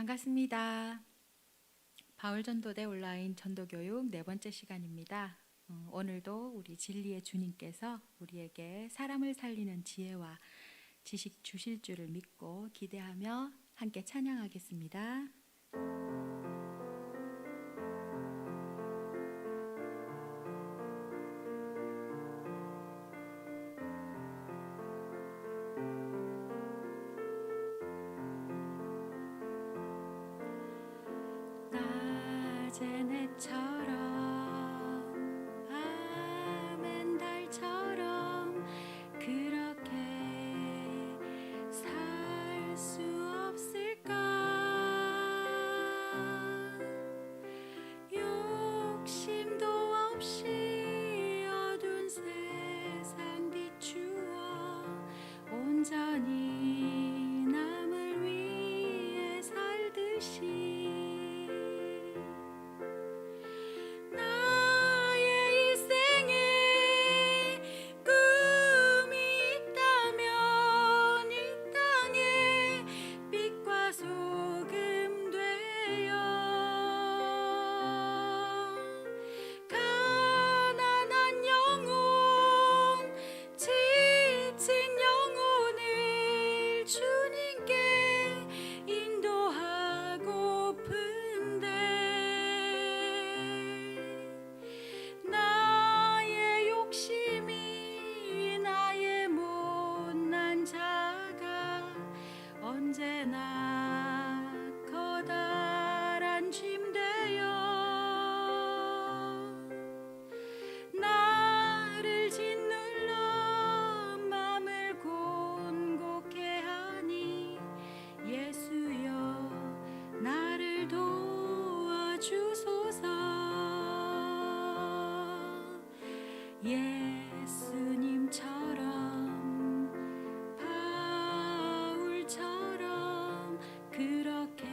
반갑습니다. 바울전도대 온라인 전도교육 네 번째 시간입니다. 오늘도 우리 진리의 주님께서 우리에게 사람을 살리는 지혜와 지식 주실 줄을 믿고 기대하며 함께 찬양하겠습니다. 낮엔 해처럼 밤엔 달처럼 그렇게 살 수 없을까? 욕심도 없이 어두운 세상 비추어 온전히 남을 위해 살듯이 언제나 커다란 짐 되어 나를 짓눌러 맘을 곤곡해 하니 예수여 나를 도와주소서. 예수님처럼 그렇게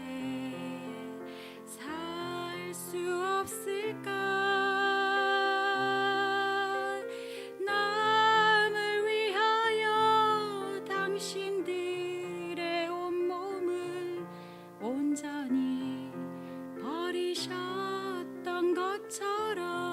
살 수 없을까? 남을 위하여 당신들의 온몸을 온전히 버리셨던 것처럼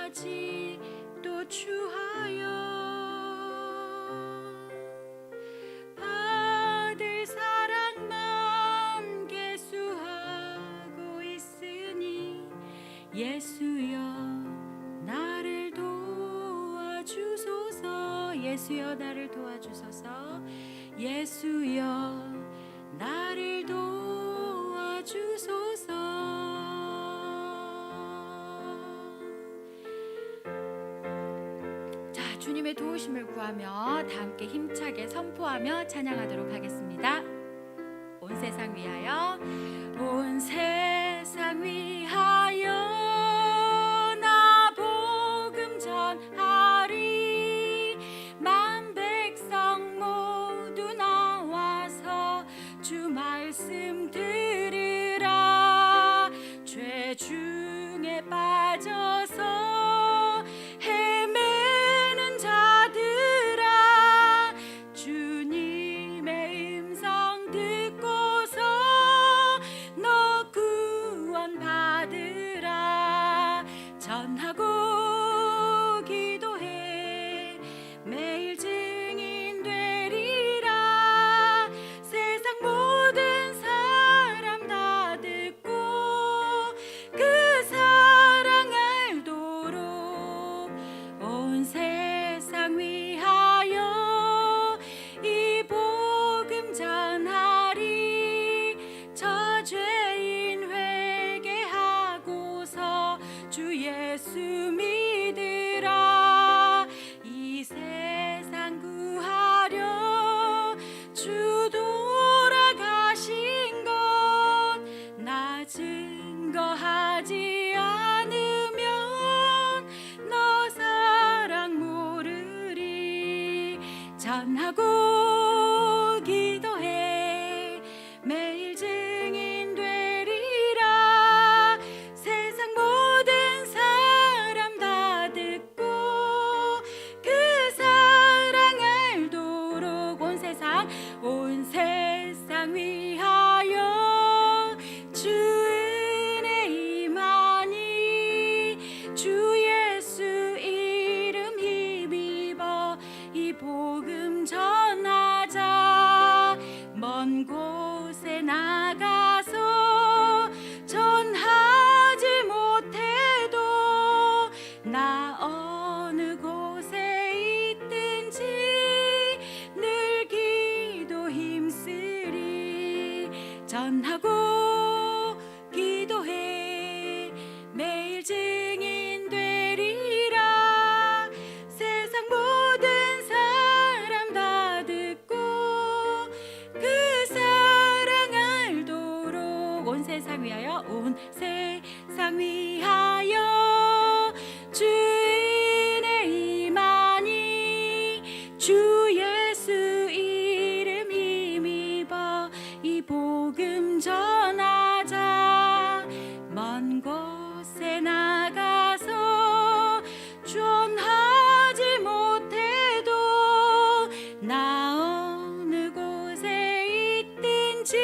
아직도 추하여 받을 사랑만 계수하고 있으니 예수여 나를 도와주소서. 예수여 나를 도와주소서. 예수여 나를 도와주소서. 주님의 도우심을 구하며 다 함께 힘차게 선포하며 찬양하도록 하겠습니다. 온 세상 위하여, 온 세상 위하여 나 복음 전하리. 만 백성 모두 나와서 주 말씀 들으라. 죄 중에 빠져서 전하고 기도해 매일 증인 되리라. 세상 모든 전하고 기도해 매일 증인 되리라. 세상 모든 사람 다 듣고 그 사랑 알도록 온 세상 위하여 주 은혜 임하니 주 예수 이름 힘입어 이 복음 전하자. 먼 곳에 나가서 전하지 못해도 나 어느 곳에 있든지 늘 기도 힘쓰리. 전하고 기도해 매일 증인 되리라. 세상 모든 사람 다 듣고 그 사랑 알도록 온 세상 위하여 주 은혜 임하니 주 예수 이름 힘입어 이 복음 전하자. 먼 곳에 나가서 전하지 못해도 나 어느 곳에 있든지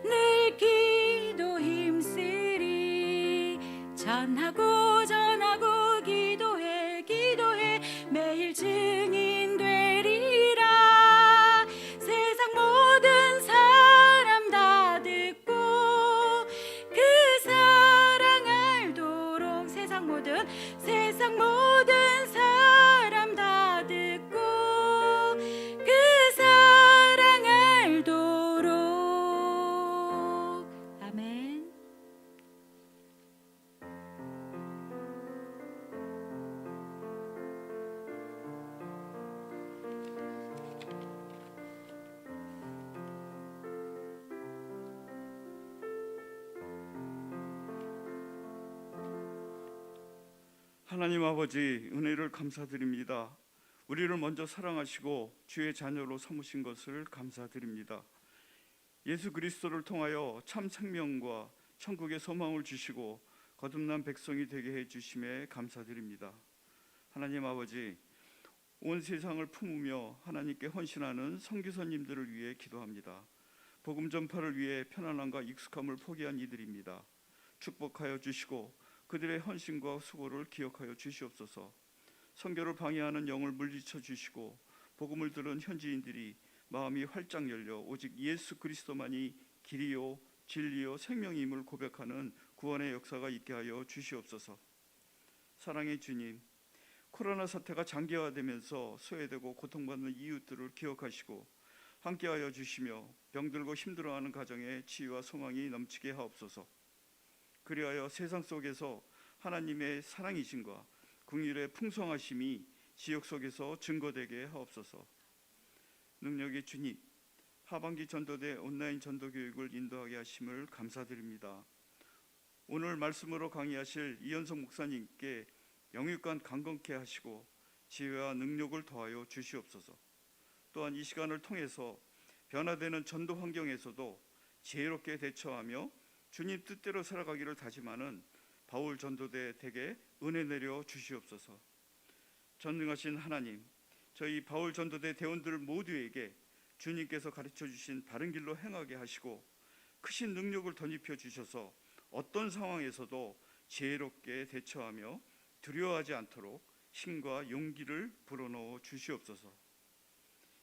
늘 기도 힘쓰리. 전하고 기도해 매일 증인 되리라. 세상 모든 사람 다 듣고 그 사랑 알도록 세상 모든 사람 다 듣고 그 사랑 알도록. 아멘. 하나님 아버지, 은혜를 감사드립니다. 우리를 먼저 사랑하시고 주의 자녀로 삼으신 것을 감사드립니다. 예수 그리스도를 통하여 참 생명과 천국의 소망을 주시고 거듭난 백성이 되게 해주심에 감사드립니다. 하나님 아버지, 온 세상을 품으며 하나님께 헌신하는 선교사님들을 위해 기도합니다. 복음 전파를 위해 편안함과 익숙함을 포기한 이들입니다. 축복하여 주시고 그들의 헌신과 수고를 기억하여 주시옵소서. 선교를 방해하는 영을 물리쳐 주시고 복음을 들은 현지인들이 마음이 활짝 열려 오직 예수 그리스도만이 길이요 진리요 생명임을 고백하는 구원의 역사가 있게 하여 주시옵소서. 사랑의 주님, 코로나 사태가 장기화되면서 소외되고 고통받는 이웃들을 기억하시고 함께하여 주시며 병들고 힘들어하는 가정에 치유와 소망이 넘치게 하옵소서. 그리하여 세상 속에서 하나님의 사랑이심과 긍휼의 풍성하심이 지역 속에서 증거되게 하옵소서. 능력의 주님, 하반기 전도대 온라인 전도 교육을 인도하게 하심을 감사드립니다. 오늘 말씀으로 강의하실 이현석 목사님께 영육간 강건케 하시고 지혜와 능력을 더하여 주시옵소서. 또한 이 시간을 통해서 변화되는 전도 환경에서도 지혜롭게 대처하며 주님 뜻대로 살아가기를 다짐하는 바울 전도대 댁에 은혜 내려 주시옵소서. 전능하신 하나님, 저희 바울 전도대 대원들 모두에게 주님께서 가르쳐 주신 바른 길로 행하게 하시고 크신 능력을 덧입혀 주셔서 어떤 상황에서도 지혜롭게 대처하며 두려워하지 않도록 힘과 용기를 불어넣어 주시옵소서.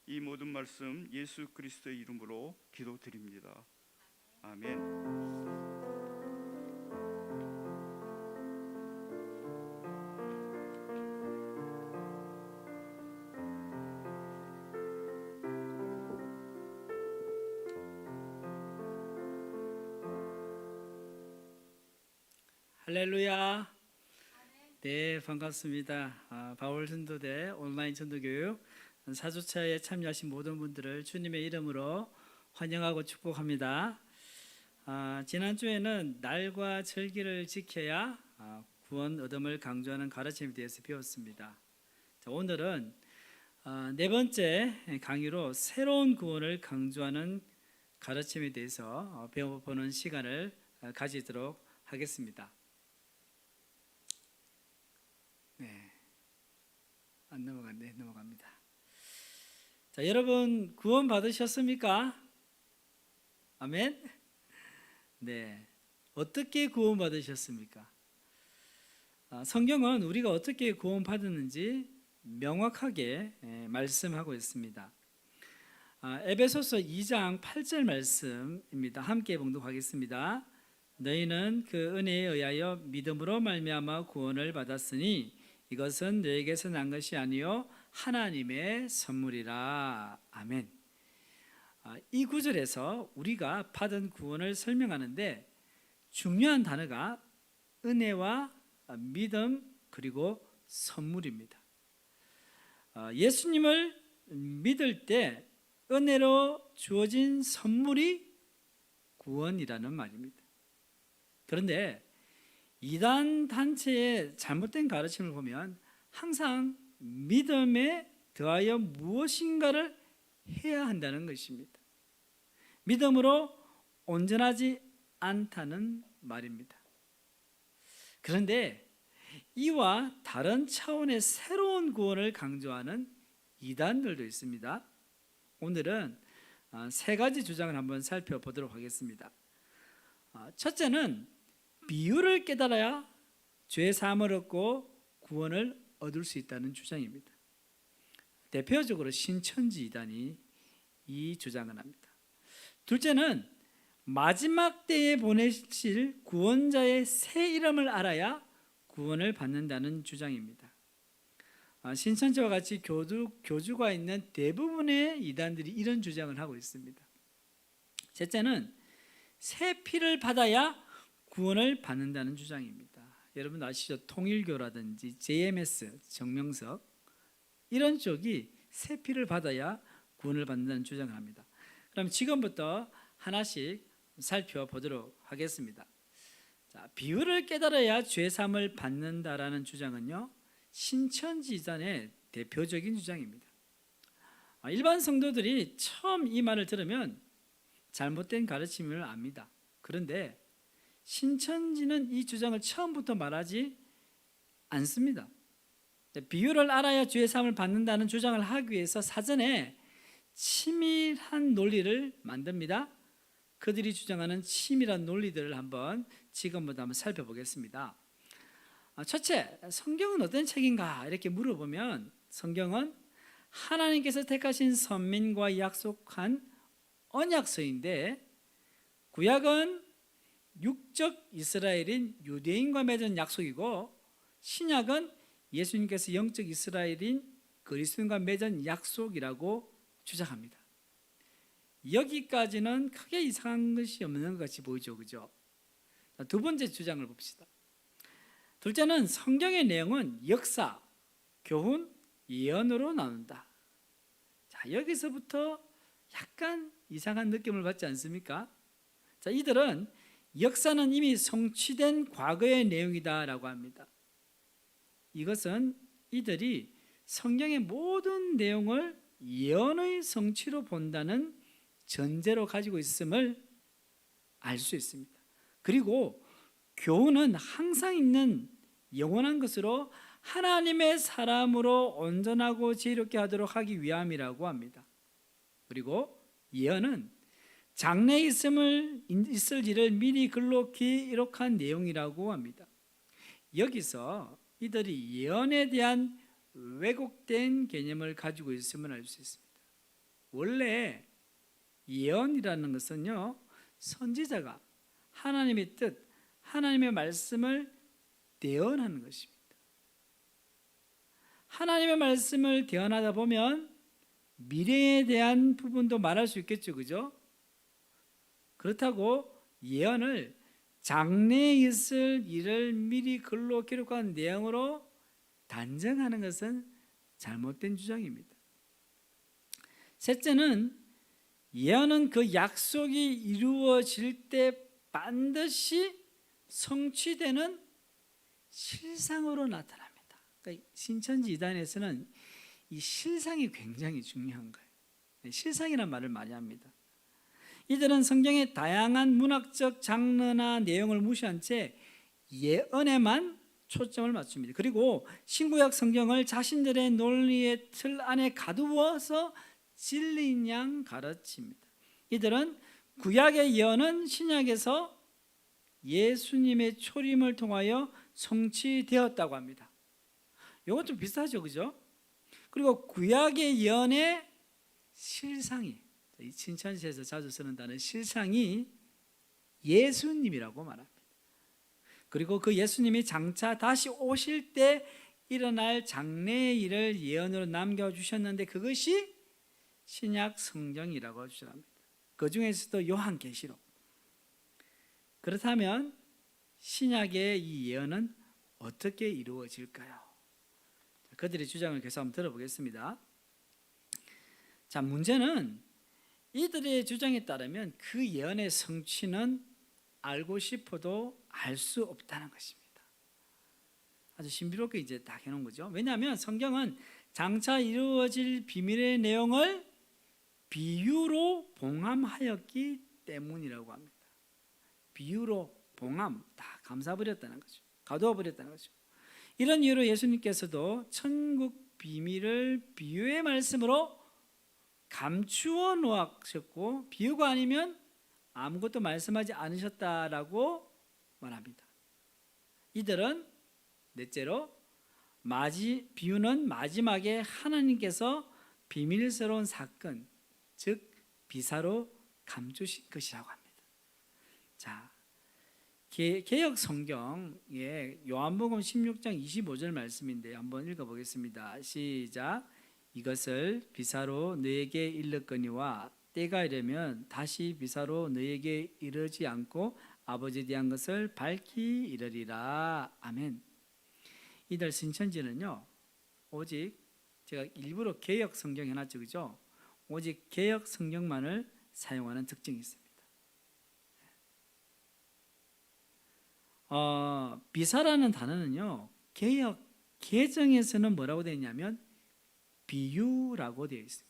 이 모든 말씀 예수 그리스도의 이름으로 기도드립니다. 아멘. 할렐루야. 네, 반갑습니다. 바울 전도대 온라인 전도교육 4주차에 참여하신 모든 분들을 주님의 이름으로 환영하고 축복합니다. 지난주에는 날과 절기를 지켜야 구원 얻음을 강조하는 가르침에 대해서 배웠습니다. 자, 오늘은 네 번째 강의로 새로운 구원을 강조하는 가르침에 대해서 배워보는 시간을 가지도록 하겠습니다. 네, 안 넘어갔네. 넘어갑니다. 자, 여러분 구원 받으셨습니까? 아멘. 네, 어떻게 구원 받으셨습니까? 성경은 우리가 어떻게 구원 받았는지 명확하게 말씀하고 있습니다. 에베소서 2장 8절 말씀입니다. 함께 봉독하겠습니다. 너희는 그 은혜에 의하여 믿음으로 말미암아 구원을 받았으니 이것은 너에게서 난 것이 아니요 하나님의 선물이라. 아멘. 이 구절에서 우리가 받은 구원을 설명하는데 중요한 단어가 은혜와 믿음 그리고 선물입니다. 예수님을 믿을 때 은혜로 주어진 선물이 구원이라는 말입니다. 그런데 이단 단체의 잘못된 가르침을 보면 항상 믿음에 더하여 무엇인가를 해야 한다는 것입니다. 믿음으로 온전하지 않다는 말입니다. 그런데 이와 다른 차원의 새로운 구원을 강조하는 이단들도 있습니다. 오늘은 세 가지 주장을 한번 살펴보도록 하겠습니다. 첫째는 비유를 깨달아야 죄 사함을 얻고 구원을 얻을 수 있다는 주장입니다. 대표적으로 신천지 이단이 이 주장을 합니다. 둘째는 마지막 때에 보내실 구원자의 새 이름을 알아야 구원을 받는다는 주장입니다. 신천지와 같이 교주가 있는 대부분의 이단들이 이런 주장을 하고 있습니다. 셋째는 새 피를 받아야 구원을 받는다는 주장입니다. 여러분 아시죠? 통일교라든지 JMS, 정명석 이런 쪽이 새 피를 받아야 구원을 받는다는 주장을 합니다. 그럼 지금부터 하나씩 살펴보도록 하겠습니다. 자, 비유를 깨달아야 죄사함을 받는다라는 주장은요, 신천지 이단의 대표적인 주장입니다. 일반 성도들이 처음 이 말을 들으면 잘못된 가르침을 압니다. 그런데 신천지는 이 주장을 처음부터 말하지 않습니다. 비유를 알아야 죄사함을 받는다는 주장을 하기 위해서 사전에 치밀한 논리를 만듭니다. 그들이 주장하는 치밀한 논리들을 지금부터 한번 살펴보겠습니다. 첫째, 성경은 어떤 책인가 이렇게 물어보면 성경은 하나님께서 택하신 선민과 약속한 언약서인데 구약은 육적 이스라엘인 유대인과 맺은 약속이고 신약은 예수님께서 영적 이스라엘인 그리스도인과 맺은 약속이라고 주장합니다. 여기까지는 크게 이상한 것이 없는 것 같이 보이죠, 그죠? 두 번째 주장을 봅시다. 둘째는 성경의 내용은 역사, 교훈, 예언으로 나눈다. 자, 여기서부터 약간 이상한 느낌을 받지 않습니까? 자, 이들은 역사는 이미 성취된 과거의 내용이다라고 합니다. 이것은 이들이 성경의 모든 내용을 예언의 성취로 본다는 전제로 가지고 있음을 알 수 있습니다. 그리고 교훈은 항상 있는 영원한 것으로 하나님의 사람으로 온전하고 지혜롭게 하도록 하기 위함이라고 합니다. 그리고 예언은 장래에 있을 일을 미리 글로 기록한 내용이라고 합니다. 여기서 이들이 예언에 대한 왜곡된 개념을 가지고 있음을 알 수 있습니다. 원래 예언이라는 것은요, 선지자가 하나님의 뜻, 하나님의 말씀을 대언하는 것입니다. 하나님의 말씀을 대언하다 보면 미래에 대한 부분도 말할 수 있겠죠, 그죠? 그렇다고 예언을 장래에 있을 일을 미리 글로 기록한 내용으로 단정하는 것은 잘못된 주장입니다. 셋째는 예언은 그 약속이 이루어질 때 반드시 성취되는 실상으로 나타납니다. 그러니까 신천지 이단에서는 이 실상이 굉장히 중요한 거예요. 실상이란 말을 많이 합니다. 이들은 성경의 다양한 문학적 장르나 내용을 무시한 채 예언에만 초점을 맞춥니다. 그리고 신구약 성경을 자신들의 논리의 틀 안에 가두어서 진리인 양 가르칩니다. 이들은 구약의 예언은 신약에서 예수님의 초림을 통하여 성취되었다고 합니다. 이건 좀 비슷하죠, 그죠? 그리고 구약의 예언의 실상이, 이 신천지에서 자주 쓰는 단어 실상이 예수님이라고 말합니다. 그리고 그 예수님이 장차 다시 오실 때 일어날 장래의 일을 예언으로 남겨주셨는데 그것이 신약 성경이라고 주장합니다. 그 중에서도 요한계시록. 그렇다면 신약의 이 예언은 어떻게 이루어질까요? 그들의 주장을 계속 한번 들어보겠습니다. 자, 문제는 이들의 주장에 따르면 그 예언의 성취는 알고 싶어도 알 수 없다는 것입니다. 아주 신비롭게 이제 딱 해놓은 거죠. 왜냐하면 성경은 장차 이루어질 비밀의 내용을 비유로 봉함하였기 때문이라고 합니다. 비유로 봉함, 다 감싸버렸다는 거죠. 가두어버렸다는 거죠. 이런 이유로 예수님께서도 천국 비밀을 비유의 말씀으로 감추어 놓으셨고 비유가 아니면 아무것도 말씀하지 않으셨다라고 말합니다. 이들은 넷째로 비유는 마지막에 하나님께서 비밀스러운 사건, 즉 비사로 감추신 것이라고 합니다. 자, 개역 성경의 요한복음 16장 25절 말씀인데 한번 읽어보겠습니다. 시작. 이것을 비사로 너에게 일렀거니와 때가 이르면 다시 비사로 너에게 이르지 않고 아버지에 대한 것을 밝히 이르리라. 아멘. 이들 신천지는요, 오직 제가 일부러 개역 성경 해놨죠, 그죠? 오직 개역 성경만을 사용하는 특징이 있습니다. 비사라는 단어는요, 개역 개정에서는 뭐라고 되어 있냐면 비유라고 되어 있습니다.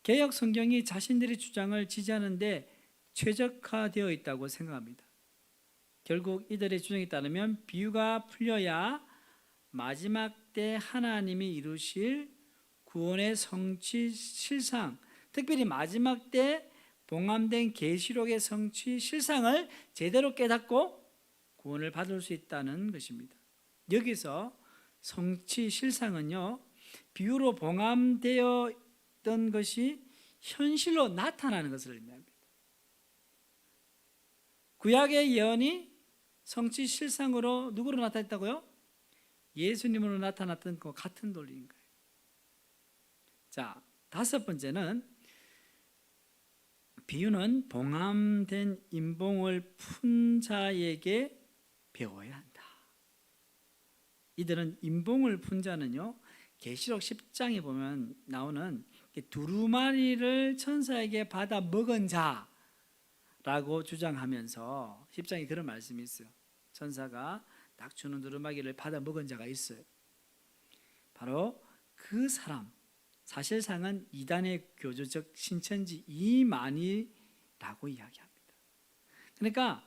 개역 성경이 자신들의 주장을 지지하는데 최적화되어 있다고 생각합니다. 결국 이들의 주장에 따르면 비유가 풀려야 마지막 때 하나님이 이루실 구원의 성취 실상, 특별히 마지막 때 봉함된 계시록의 성취 실상을 제대로 깨닫고 구원을 받을 수 있다는 것입니다. 여기서 성취 실상은요, 비유로 봉함되어 있던 것이 현실로 나타나는 것을 의미합니다. 구약의 예언이 성취 실상으로 누구로 나타났다고요? 예수님으로 나타났던 것 같은 논리인 거예요. 자, 다섯 번째는 비유는 봉함된 인봉을 푼 자에게 배워야 한다. 이들은 인봉을 푼 자는요, 계시록 10장에 보면 나오는 두루마리를 천사에게 받아 먹은 자라고 주장하면서 10장에 그런 말씀이 있어요. 천사가 딱 주는 두루마리를 받아 먹은 자가 있어요. 바로 그 사람, 사실상은 이단의 교조적 신천지 이만희라고 이야기합니다. 그러니까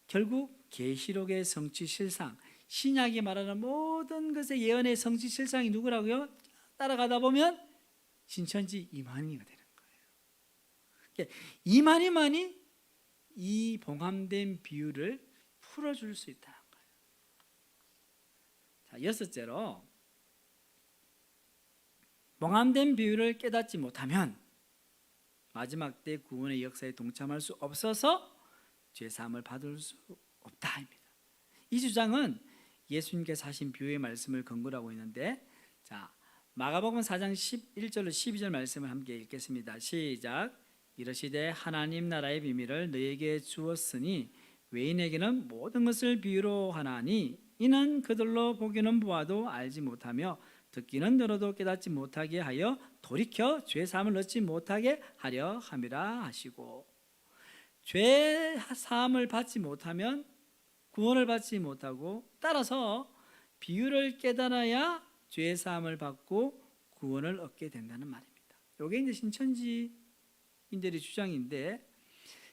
결국 계시록의 성취 실상, 신약이 말하는 모든 것의 예언의 성취 실상이 누구라고요? 따라가다 보면 신천지 이만희가 되는 거예요. 이만희만이 이 봉함된 비유를 풀어줄 수 있다는 거예요. 자, 여섯째로 봉함된 비유를 깨닫지 못하면 마지막 때 구원의 역사에 동참할 수 없어서 죄사함을 받을 수 없다입니다. 이 주장은 예수님께서 하신 비유의 말씀을 근거로 하고 있는데, 자, 마가복음 4장 11절로 12절 말씀을 함께 읽겠습니다. 시작. 이르시되 하나님 나라의 비밀을 너에게 주었으니 외인에게는 모든 것을 비유로 하나니 이는 그들로 보기는 보아도 알지 못하며 듣기는 들어도 깨닫지 못하게 하여 돌이켜 죄사함을 얻지 못하게 하려 함이라 하시고, 죄사함을 받지 못하면 구원을 받지 못하고, 따라서 비유를 깨달아야 죄 사함을 받고 구원을 얻게 된다는 말입니다. 이게 이제 신천지인들의 주장인데,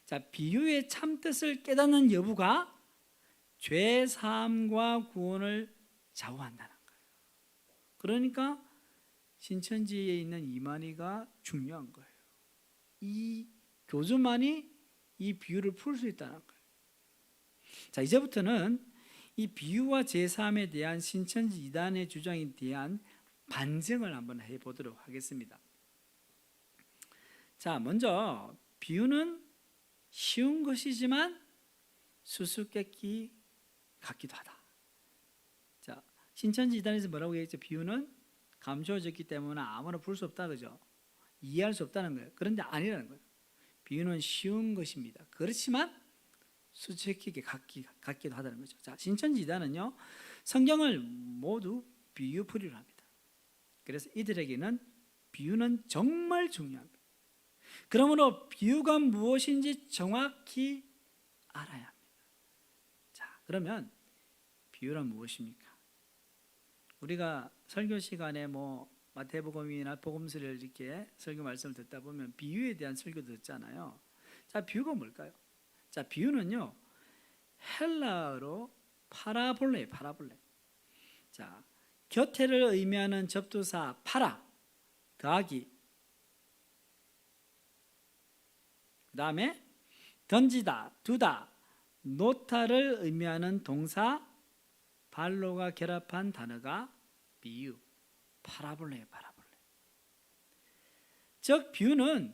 자, 비유의 참뜻을 깨닫는 여부가 죄 사함과 구원을 좌우한다는 거예요. 그러니까 신천지에 있는 이만희가 중요한 거예요. 이 교주만이 이 비유를 풀 수 있다는 거예요. 자, 이제부터는 이 비유와 제사함에 대한 신천지 이단의 주장에 대한 반증을 한번 해보도록 하겠습니다. 자, 먼저 비유는 쉬운 것이지만 수수께끼 같기도 하다. 자, 신천지 이단에서 뭐라고 얘기했죠? 비유는 감추어졌기 때문에 아무나 풀 수 없다, 그죠? 이해할 수 없다는 거예요. 그런데 아니라는 거예요. 비유는 쉬운 것입니다. 그렇지만 수수께끼 같기도 하다는 거죠. 자, 신천지 이단은요, 성경을 모두 비유풀이로 합니다. 그래서 이들에게는 비유는 정말 중요합니다. 그러므로 비유가 무엇인지 정확히 알아야 합니다. 자, 그러면 비유란 무엇입니까? 우리가 설교 시간에 마태복음이나 복음서를 이렇게 설교 말씀을 듣다 보면 비유에 대한 설교도 듣잖아요. 자, 비유가 뭘까요? 자, 비유는요, 헬라어로 파라볼레. 자, 곁에를 의미하는 접두사 파라 더하기, 그 다음에 던지다, 두다, 놓다를 의미하는 동사 발로가 결합한 단어가 비유, 파라볼레. 즉 비유는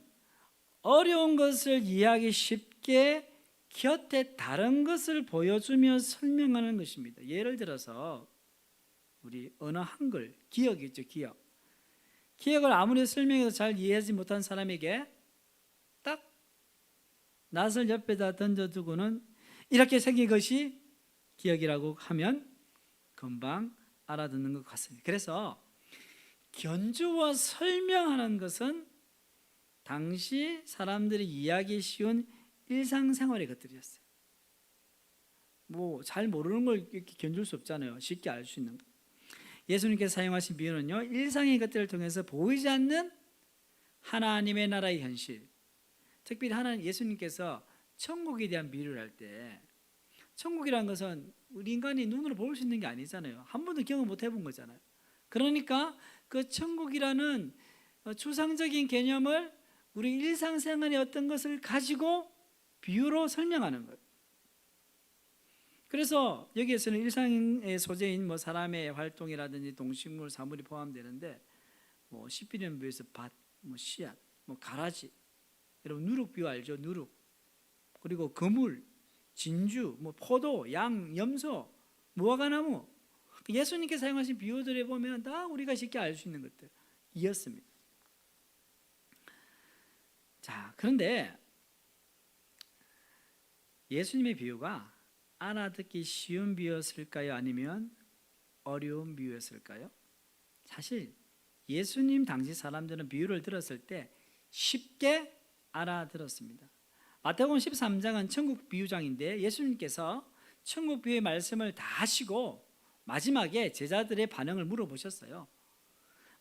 어려운 것을 이해하기 쉽게 곁에 다른 것을 보여주며 설명하는 것입니다. 예를 들어서 우리 언어 한글, 기억 있죠, 기억을 아무리 설명해도 잘 이해하지 못한 사람에게 딱 낫을 옆에다 던져두고는 이렇게 생긴 것이 기억이라고 하면 금방 알아듣는 것 같습니다. 그래서 견주어 설명하는 것은 당시 사람들이 이해하기 쉬운 일상생활의 것들이었어요. 잘 모르는 걸 이렇게 견줄 수 없잖아요. 쉽게 알 수 있는 것. 예수님께서 사용하신 비유는요, 일상의 것들을 통해서 보이지 않는 하나님의 나라의 현실, 특별히 예수님께서 천국에 대한 비유를 할 때, 천국이라는 것은 우리 인간이 눈으로 볼 수 있는 게 아니잖아요. 한 번도 경험 못 해본 거잖아요. 그러니까 그 천국이라는 추상적인 개념을 우리 일상생활의 어떤 것을 가지고 비유로 설명하는 거예요. 그래서 여기에서는 일상의 소재인 사람의 활동이라든지 동식물, 사물이 포함되는데, 시피년부에서 밭, 씨앗, 가라지, 여러분 누룩 비유 알죠? 누룩. 그리고 거물, 진주, 포도, 양, 염소, 무화과나무. 예수님께서 사용하신 비유들에 보면 다 우리가 쉽게 알 수 있는 것들이었습니다. 자, 그런데 예수님의 비유가 알아듣기 쉬운 비유였을까요? 아니면 어려운 비유였을까요? 사실 예수님 당시 사람들은 비유를 들었을 때 쉽게 알아들었습니다. 마태복음 13장은 천국 비유장인데 예수님께서 천국 비유의 말씀을 다 하시고 마지막에 제자들의 반응을 물어보셨어요.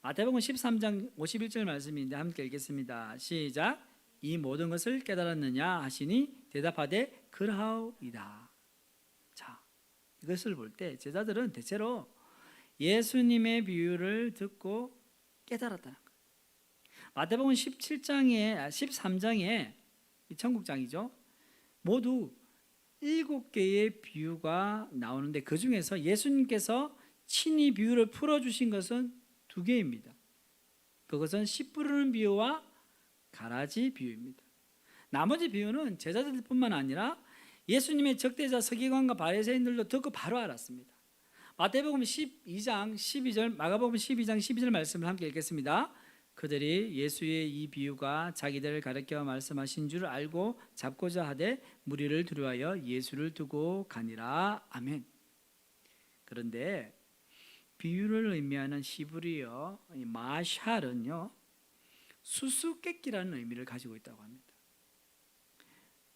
마태복음 13장 51절 말씀인데 함께 읽겠습니다. 시작. 이 모든 것을 깨달았느냐 하시니 대답하되 그러하오이다. 자, 이것을 볼 때 제자들은 대체로 예수님의 비유를 듣고 깨달았다는 거예요. 마태복음 13장에 이 천국장이죠. 모두 7개의 비유가 나오는데 그 중에서 예수님께서 친히 비유를 풀어주신 것은 2개입니다. 그것은 씨 뿌리는 비유와 가라지 비유입니다. 나머지 비유는 제자들뿐만 아니라 예수님의 적대자 서기관과 바리새인들도 듣고 바로 알았습니다. 마태복음 12장 12절, 마가복음 12장 12절 말씀을 함께 읽겠습니다. 그들이 예수의 이 비유가 자기들을 가르쳐 말씀하신 줄 알고 잡고자 하되 무리를 두려워하여 예수를 두고 가니라. 아멘. 그런데 비유를 의미하는 히브리어 마샬은요, 수수께끼라는 의미를 가지고 있다고 합니다.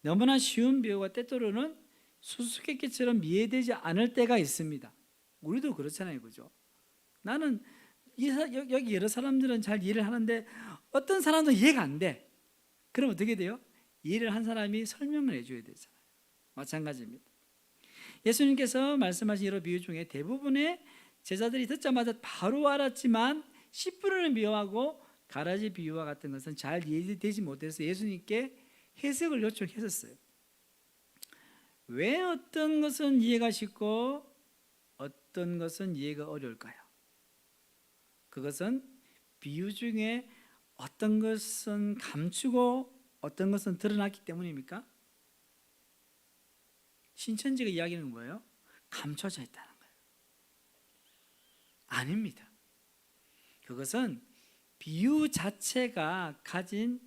너무나 쉬운 비유가 때때로는 수수께끼처럼 이해되지 않을 때가 있습니다. 우리도 그렇잖아요, 그죠? 나는 여기 여러 사람들은 잘 이해를 하는데 어떤 사람도 이해가 안 돼. 그럼 어떻게 돼요? 이해를 한 사람이 설명을 해줘야 되잖아요. 마찬가지입니다. 예수님께서 말씀하신 여러 비유 중에 대부분의 제자들이 듣자마자 바로 알았지만 씨 뿌리는 비유하고 가라지 비유와 같은 것은 잘 이해되지 못해서 예수님께 해석을 요청했었어요. 왜 어떤 것은 이해가 쉽고 어떤 것은 이해가 어려울까요? 그것은 비유 중에 어떤 것은 감추고 어떤 것은 드러났기 때문입니까? 신천지가 이야기하는 뭐예요? 감춰져 있다는 거예요. 아닙니다. 그것은 비유 자체가 가진,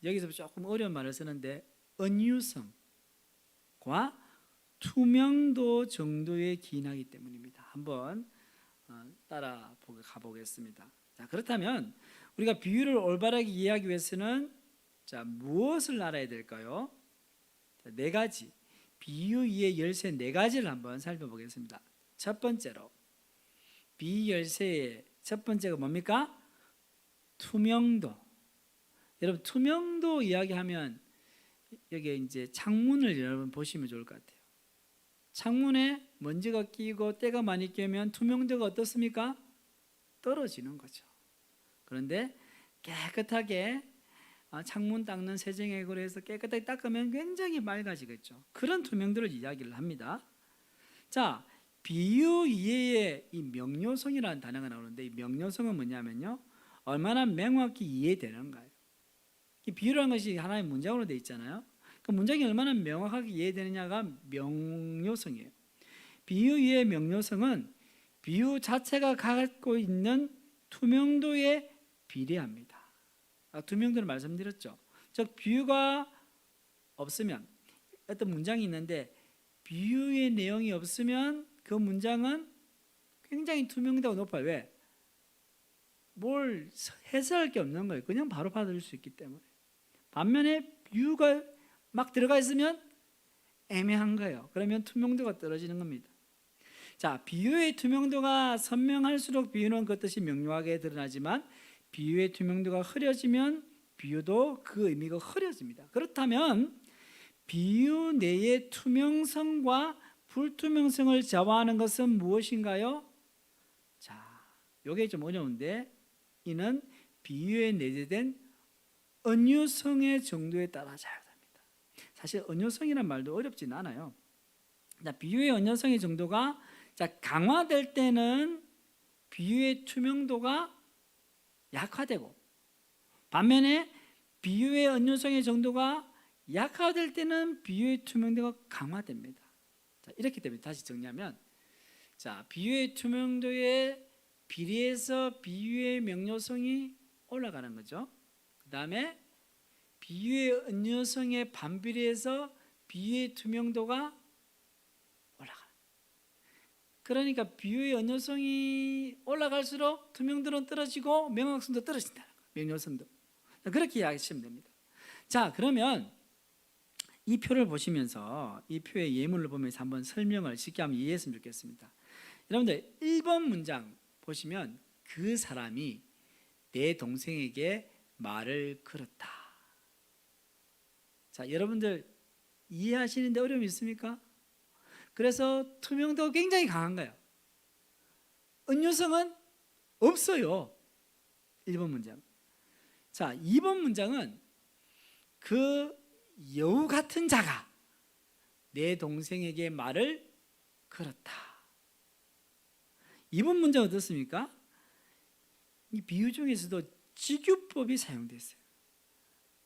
여기서 조금 어려운 말을 쓰는데 은유성과 투명도 정도에 기인하기 때문입니다. 한번 따라 가보겠습니다. 자, 그렇다면 우리가 비유를 올바르게 이해하기 위해서는 자, 무엇을 알아야 될까요? 자, 네 가지, 비유의 열쇠 네 가지를 한번 살펴보겠습니다. 첫 번째로 비열쇠의 첫 번째가 뭡니까? 투명도. 여러분, 투명도 이야기하면 여기 이제 창문을 여러분 보시면 좋을 것 같아요. 창문에 먼지가 끼고 때가 많이 끼면 투명도가 어떻습니까? 떨어지는 거죠. 그런데 깨끗하게 창문 닦는 세정액으로 해서 깨끗하게 닦으면 굉장히 맑아지겠죠. 그런 투명도를 이야기를 합니다. 자, 비유 이해에 이 명료성이라는 단어가 나오는데 이 명료성은 뭐냐면요, 얼마나 명확히 이해되는가요. 이 비유라는 것이 하나의 문장으로 되어 있잖아요. 그 문장이 얼마나 명확하게 이해되느냐가 명료성이에요. 비유 이해의 명료성은 비유 자체가 갖고 있는 투명도에 비례합니다. 투명도를 말씀드렸죠. 즉 비유가 없으면, 어떤 문장이 있는데 비유의 내용이 없으면 그 문장은 굉장히 투명도가 높아요. 왜? 뭘 해석할 게 없는 거예요. 그냥 바로 받아들일 수 있기 때문에. 반면에 비유가 막 들어가 있으면 애매한 거예요. 그러면 투명도가 떨어지는 겁니다. 자, 비유의 투명도가 선명할수록 비유는 그 뜻이 명료하게 드러나지만 비유의 투명도가 흐려지면 비유도 그 의미가 흐려집니다. 그렇다면 비유 내의 투명성과 불투명성을 좌우하는 것은 무엇인가요? 자, 이게 좀 어려운데 이는 비유에 내재된 은유성의 정도에 따라 좌우됩니다. 사실 은유성이란 말도 어렵진 않아요. 자, 비유의 은유성의 정도가 강화될 때는 비유의 투명도가 약화되고, 반면에 비유의 은유성의 정도가 약화될 때는 비유의 투명도가 강화됩니다. 자, 이렇기 때문에 다시 정리하면, 자, 비유의 투명도에 비례해서 비유의 명료성이 올라가는 거죠. 그 다음에 비유의 은유성에 반비례해서 비유의 투명도가 올라가는. 그러니까 비유의 은유성이 올라갈수록 투명도는 떨어지고 명확성도 떨어진다는 거예요. 명료성도. 그렇게 이해하시면 됩니다. 자, 그러면 이 표를 보시면서 이 표의 예문을 보면서 한번 설명을 쉽게 한번 이해했으면 좋겠습니다. 여러분들 1번 문장 보시면 그 사람이 내 동생에게 말을 걸었다. 자, 여러분들 이해하시는데 어려움이 있습니까? 그래서 투명도가 굉장히 강한 거예요. 은유성은 없어요. 1번 문장. 자, 2번 문장은 그 여우 같은 자가 내 동생에게 말을 걸었다. 2번 문장 어떻습니까? 이 비유 중에서도 직유법이 사용됐어요.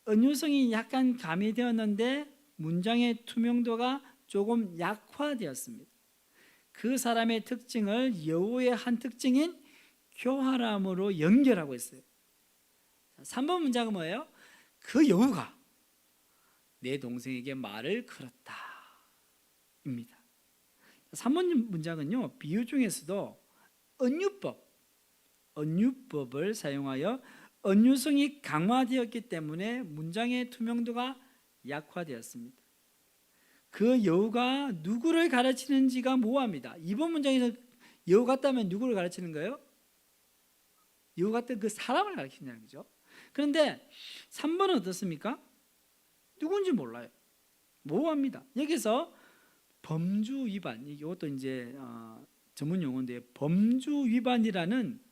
은유성이 약간 가미되었는데 문장의 투명도가 조금 약화되었습니다. 그 사람의 특징을 여우의 한 특징인 교활함으로 연결하고 있어요. 3번 문장은 뭐예요? 그 여우가 내 동생에게 말을 걸었다 입니다. 3번 문장은요, 비유 중에서도 은유법을 사용하여 은유성이 강화되었기 때문에 문장의 투명도가 약화되었습니다. 그 여우가 누구를 가르치는지가 모호합니다. 2번 문장에서 여우 같다면 누구를 가르치는 거예요? 여우 같은 그 사람을 가리킨다는 거죠. 그런데 3번은 어떻습니까? 누군지 몰라요. 모호합니다. 여기서 범주 위반, 이것도 이제 전문 용어인데 범주 위반이라는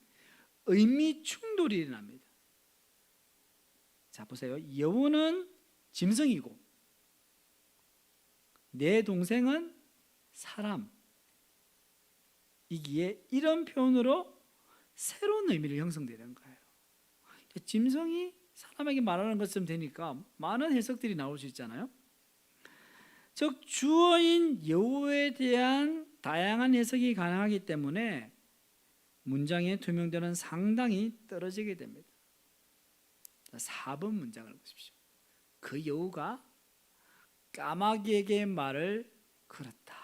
의미 충돌이 일어납니다. 자, 보세요. 여우는 짐승이고 내 동생은 사람이기에 이런 표현으로 새로운 의미를 형성되는 거예요. 짐승이 사람에게 말하는 것처럼 되니까 많은 해석들이 나올 수 있잖아요. 즉 주어인 여우에 대한 다양한 해석이 가능하기 때문에 문장의 투명도는 상당히 떨어지게 됩니다. 4번 문장을 보십시오. 그 여우가 까마귀에게 말을 걸었다.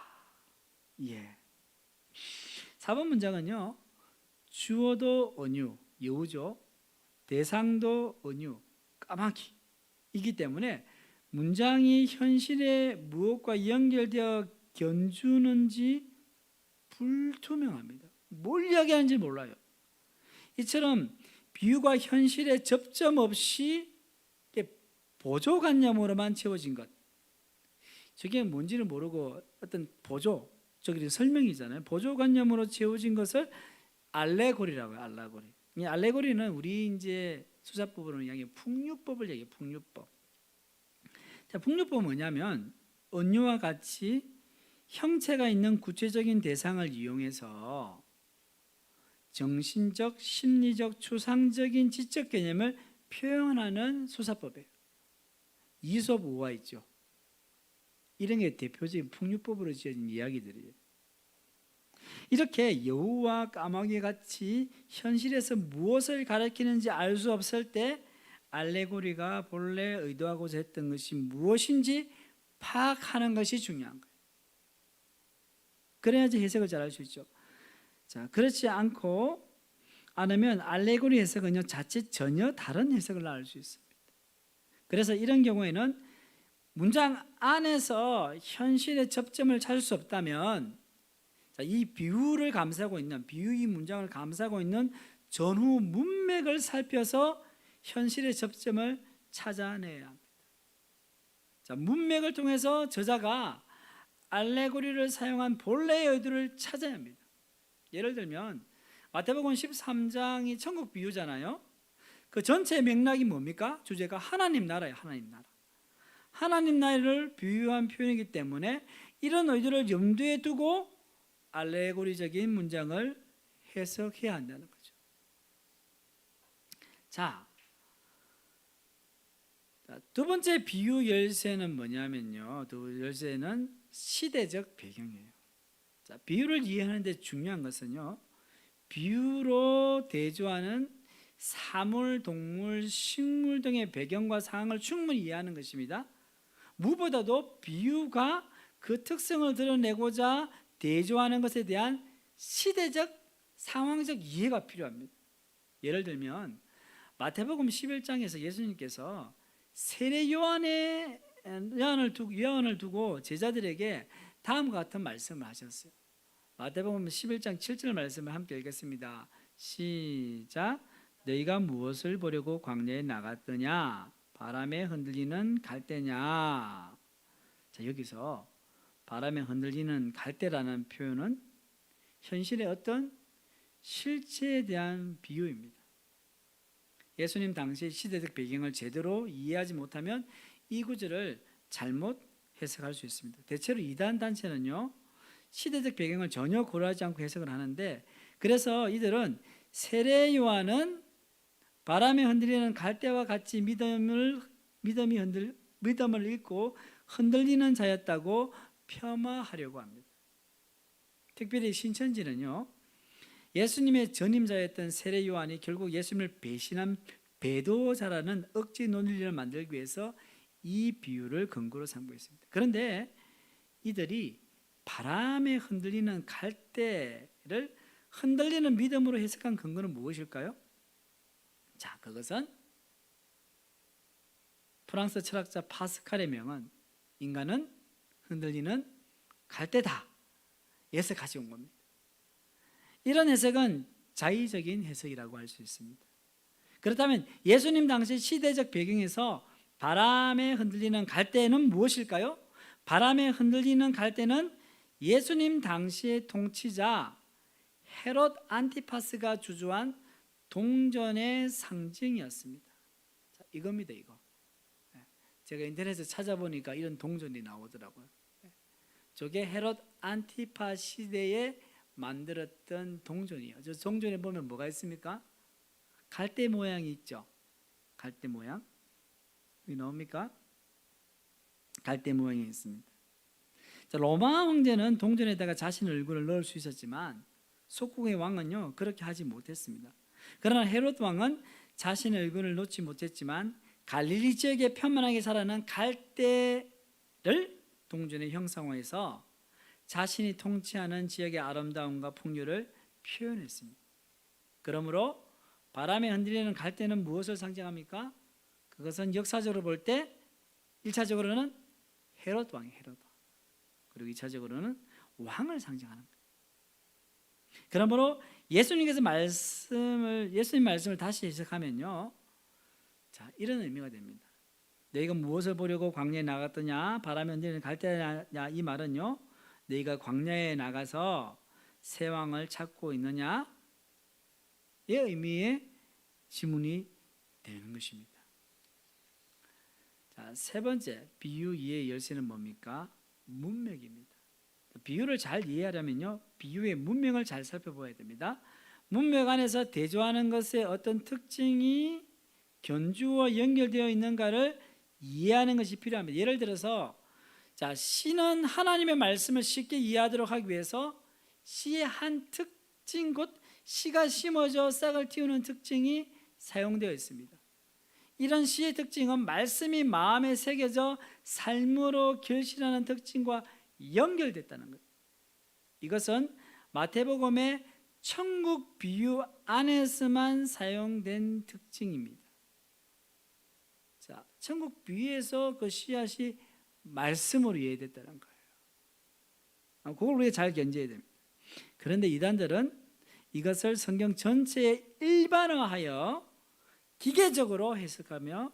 예. 4번 문장은요. 주어도 언유, 여우죠. 대상도 언유, 까마귀이기 때문에 문장이 현실에 무엇과 연결되어 견주는지 불투명합니다. 뭘 이야기하는지 몰라요. 이처럼 비유가 현실에 접점 없이 보조관념으로만 채워진 것, 저게 뭔지를 모르고 어떤 보조, 저기 설명이잖아요. 보조관념으로 채워진 것을 알레고리라고 해요. 알레고리. 이 알레고리는 우리 이제 수사법으로 이야기해 풍류법을 얘기해요. 풍류법. 자, 풍류법은 뭐냐면 언유와 같이 형체가 있는 구체적인 대상을 이용해서 정신적, 심리적, 추상적인 지적 개념을 표현하는 수사법이에요. 이솝 우화 있죠. 이런 게 대표적인 풍류법으로 지어진 이야기들이에요. 이렇게 여우와 까마귀 같이 현실에서 무엇을 가리키는지 알 수 없을 때 알레고리가 본래 의도하고자 했던 것이 무엇인지 파악하는 것이 중요한 거예요. 그래야지 해석을 잘 할 수 있죠. 자, 그렇지 않으면 알레고리 해석은요 자칫 전혀 다른 해석을 나올 수 있습니다. 그래서 이런 경우에는 문장 안에서 현실의 접점을 찾을 수 없다면 이 비유를 감싸고 있는 비유의 문장을 감싸고 있는 전후 문맥을 살펴서 현실의 접점을 찾아내야 합니다. 자, 문맥을 통해서 저자가 알레고리를 사용한 본래의 의도를 찾아야 합니다. 예를 들면 마태복음 13장이 천국 비유잖아요. 그 전체 맥락이 뭡니까? 주제가 하나님 나라예요. 하나님 나라. 하나님 나라를 비유한 표현이기 때문에 이런 의도를 염두에 두고 알레고리적인 문장을 해석해야 한다는 거죠. 자, 두 번째 비유 열쇠는 뭐냐면요. 두 열쇠는 시대적 배경이에요. 자, 비유를 이해하는 데 중요한 것은요. 비유로 대조하는 사물, 동물, 식물 등의 배경과 상황을 충분히 이해하는 것입니다. 무엇보다도 비유가 그 특성을 드러내고자 대조하는 것에 대한 시대적, 상황적 이해가 필요합니다. 예를 들면 마태복음 11장에서 예수님께서 세례 요한을 두고 제자들에게 다음과 같은 말씀을 하셨어요. 마태복음 11장 7절 말씀을 함께 읽겠습니다. 시작. 너희가 무엇을 보려고 광야에 나갔더냐? 바람에 흔들리는 갈대냐? 자, 여기서 바람에 흔들리는 갈대라는 표현은 현실의 어떤 실체에 대한 비유입니다. 예수님 당시 시대적 배경을 제대로 이해하지 못하면 이 구절을 잘못 해석할 수 있습니다. 대체로 이단 단체는요 시대적 배경을 전혀 고려하지 않고 해석을 하는데, 그래서 이들은 세례 요한은 바람에 흔들리는 갈대와 같이 믿음을 잃고 흔들리는 자였다고 폄하하려고 합니다. 특별히 신천지는요 예수님의 전임자였던 세례 요한이 결국 예수님을 배신한 배도자라는 억지 논리를 만들기 위해서 이 비유를 근거로 삼고 있습니다. 그런데 이들이 바람에 흔들리는 갈대를 흔들리는 믿음으로 해석한 근거는 무엇일까요? 자, 그것은 프랑스 철학자 파스칼의 명언, 인간은 흔들리는 갈대다 에서 가져온 겁니다. 이런 해석은 자의적인 해석이라고 할 수 있습니다. 그렇다면 예수님 당시 시대적 배경에서 바람에 흔들리는 갈대는 무엇일까요? 바람에 흔들리는 갈대는 예수님 당시의 통치자 헤롯 안티파스가 주조한 동전의 상징이었습니다. 자, 이겁니다, 이거. 제가 인터넷에 찾아보니까 이런 동전이 나오더라고요. 저게 헤롯 안티파 시대에 만들었던 동전이에요. 저 동전에 보면 뭐가 있습니까? 갈대 모양이 있죠. 갈대 모양. 여기 나옵니까? 갈대 모양이 있습니다. 자, 로마 황제는 동전에다가 자신의 얼굴을 넣을 수 있었지만 속국의 왕은요 그렇게 하지 못했습니다. 그러나 헤롯 왕은 자신의 얼굴을 놓지 못했지만 갈릴리 지역에 편만하게 자라는 갈대를 동전에 형상화해서 자신이 통치하는 지역의 아름다움과 풍요를 표현했습니다. 그러므로 바람에 흔들리는 갈대는 무엇을 상징합니까? 그것은 역사적으로 볼 때 1차적으로는 헤롯 왕이 헤롯 왕, 그리고 2차적으로는 왕을 상징하는 거예요. 그러므로 예수님 말씀을 다시 해석하면요, 자, 이런 의미가 됩니다. 너희가 무엇을 보려고 광야에 나갔더냐? 바람에 흔들리는 갈대냐? 이 말은요, 너희가 광야에 나가서 새 왕을 찾고 있느냐? 이 의미의 지문이 되는 것입니다. 자, 세 번째 비유 이해의 열쇠는 뭡니까? 문맥입니다. 비유를 잘 이해하려면요, 비유의 문맥을 잘 살펴봐야 됩니다. 문맥 안에서 대조하는 것의 어떤 특징이 견주와 연결되어 있는가를 이해하는 것이 필요합니다. 예를 들어서, 자, 시는 하나님의 말씀을 쉽게 이해하도록 하기 위해서 시의 한 특징, 곧 씨가 심어져 싹을 틔우는 특징이 사용되어 있습니다. 이런 시의 특징은 말씀이 마음에 새겨져 삶으로 결실하는 특징과 연결됐다는 거예요. 이것은 마태복음의 천국 비유 안에서만 사용된 특징입니다. 자, 천국 비유에서 그 씨앗이 말씀으로 이해됐다는 거예요. 그걸 우리가 잘 견제해야 됩니다. 그런데 이단들은 이것을 성경 전체에 일반화하여 기계적으로 해석하며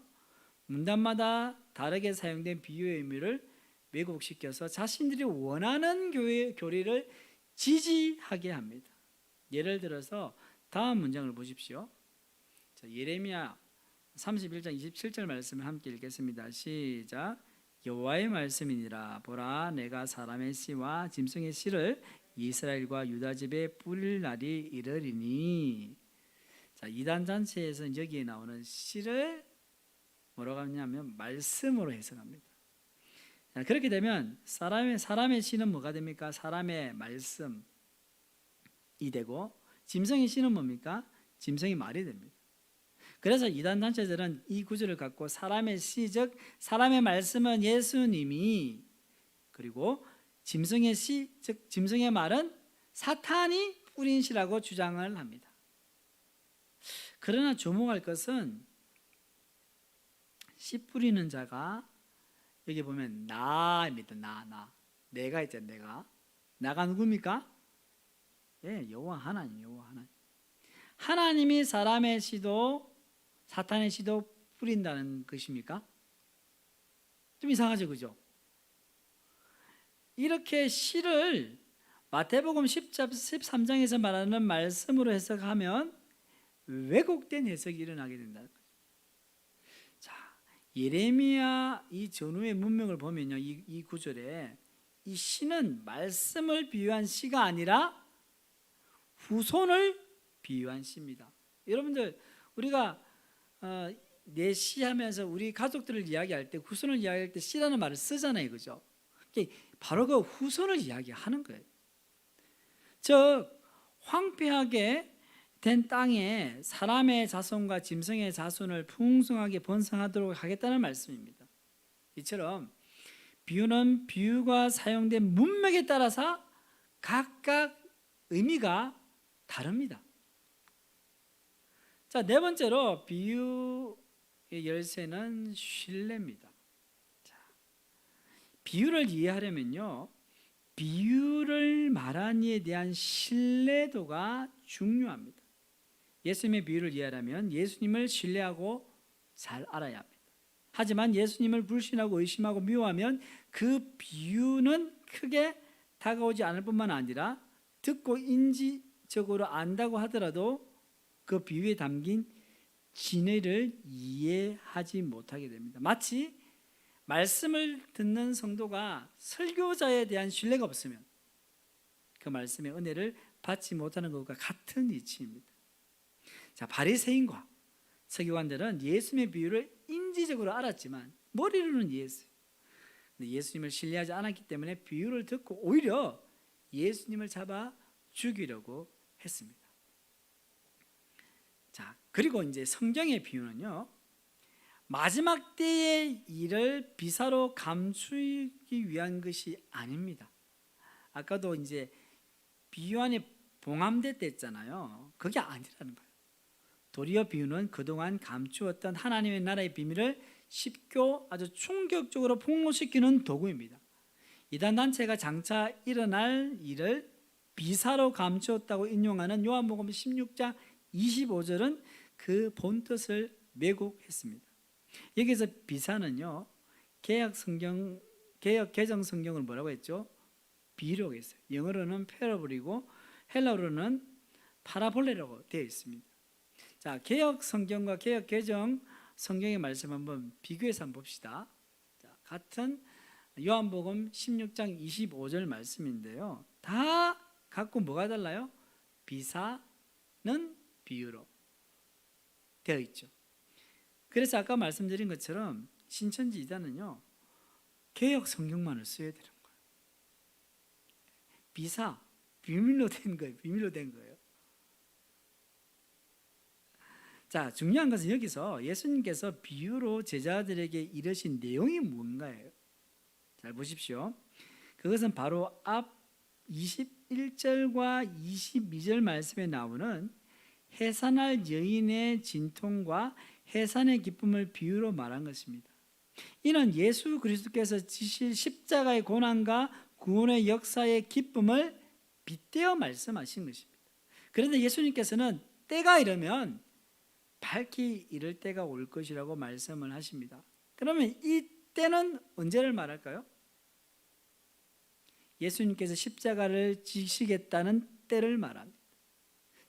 문단마다 다르게 사용된 비유의 의미를 왜곡시켜서 자신들이 원하는 교리를 지지하게 합니다. 예를 들어서 다음 문장을 보십시오. 자, 예레미야 31장 27절 말씀을 함께 읽겠습니다. 시작. 여호와의 말씀이니라. 보라, 내가 사람의 씨와 짐승의 씨를 이스라엘과 유다 집에 뿌릴 날이 이르리니. 자, 이단 잔치에서는 여기에 나오는 씨를 뭐라고 하냐면 말씀으로 해석합니다. 자, 그렇게 되면 사람의 씨는 뭐가 됩니까? 사람의 말씀이 되고, 짐승의 씨는 뭡니까? 짐승의 말이 됩니다. 그래서 이단 단체들은 이 구절을 갖고 사람의 씨, 즉 사람의 말씀은 예수님이, 그리고 짐승의 씨, 즉 짐승의 말은 사탄이 뿌린 씨라고 주장을 합니다. 그러나 주목할 것은 씨 뿌리는 자가 여기 보면 나입니다. 내가 있죠. 나가 누굽니까? 예, 여호와 하나님, 여호와 하나님. 하나님이 사람의 씨도 사탄의 씨도 뿌린다는 것입니까? 좀 이상하죠, 그죠? 이렇게 씨를 마태복음 13장에서 말하는 말씀으로 해석하면 왜곡된 해석이 일어나게 된다는 거죠. 자, 예레미야 이 전후의 문맥을 보면요, 이 구절에 이 씨는 말씀을 비유한 씨가 아니라 후손을 비유한 씨입니다. 여러분들, 우리가 내 씨 하면서 우리 가족들을 이야기할 때, 후손을 이야기할 때 씨라는 말을 쓰잖아요, 그죠? 바로 그 후손을 이야기하는 거예요. 즉 황폐하게 된 땅에 사람의 자손과 짐승의 자손을 풍성하게 번성하도록 하겠다는 말씀입니다. 이처럼 비유는 비유가 사용된 문맥에 따라서 각각 의미가 다릅니다. 자, 네 번째로 비유의 열쇠는 신뢰입니다. 자, 비유를 이해하려면요, 비유를 말한 이에 대한 신뢰도가 중요합니다. 예수님의 비유를 이해하려면 예수님을 신뢰하고 잘 알아야 합니다. 하지만 예수님을 불신하고 의심하고 미워하면 그 비유는 크게 다가오지 않을 뿐만 아니라 듣고 인지적으로 안다고 하더라도 그 비유에 담긴 진리를 이해하지 못하게 됩니다. 마치 말씀을 듣는 성도가 설교자에 대한 신뢰가 없으면 그 말씀의 은혜를 받지 못하는 것과 같은 이치입니다. 자, 바리새인과 서기관들은 예수님의 비유를 인지적으로 알았지만 머리로는 이해했어요. 근데 예수님을 신뢰하지 않았기 때문에 비유를 듣고 오히려 예수님을 잡아 죽이려고 했습니다. 자, 그리고 이제 성경의 비유는요, 마지막 때의 일을 비사로 감추기 위한 것이 아닙니다. 아까도 이제 비유 안에 봉함됐다 했잖아요. 그게 아니라는 거예요. 도리어 비유는 그동안 감추었던 하나님의 나라의 비밀을 쉽고 아주 충격적으로 폭로시키는 도구입니다. 이단 단체가 장차 일어날 일을 비사로 감추었다고 인용하는 요한복음 16장 25절은 그 본뜻을 왜곡했습니다. 여기서 비사는요, 개혁 개정 성경을 뭐라고 했죠? 비유라고 했어요. 영어로는 패러블이고 헬라어로는 파라볼레라고 되어 있습니다. 자, 개혁 성경과 개혁 개정 성경의 말씀 한번 비교해서 한번 봅시다. 자, 같은 요한복음 16장 25절 말씀인데요. 다 갖고 뭐가 달라요? 비사는 비유로 되어 있죠. 그래서 아까 말씀드린 것처럼 신천지 이단은요, 개혁 성경만을 써야 되는 거예요. 비사, 비밀로 된 거예요. 비밀로 된 거예요. 자, 중요한 것은 여기서 예수님께서 비유로 제자들에게 이르신 내용이 뭔가예요. 잘 보십시오. 그것은 바로 앞 21절과 22절 말씀에 나오는 해산할 여인의 진통과 해산의 기쁨을 비유로 말한 것입니다. 이는 예수 그리스도께서 지실 십자가의 고난과 구원의 역사의 기쁨을 빗대어 말씀하신 것입니다. 그런데 예수님께서는 때가 이르면 밝히 이를 때가 올 것이라고 말씀을 하십니다. 그러면 이 때는 언제를 말할까요? 예수님께서 십자가를 지시겠다는 때를 말합니다.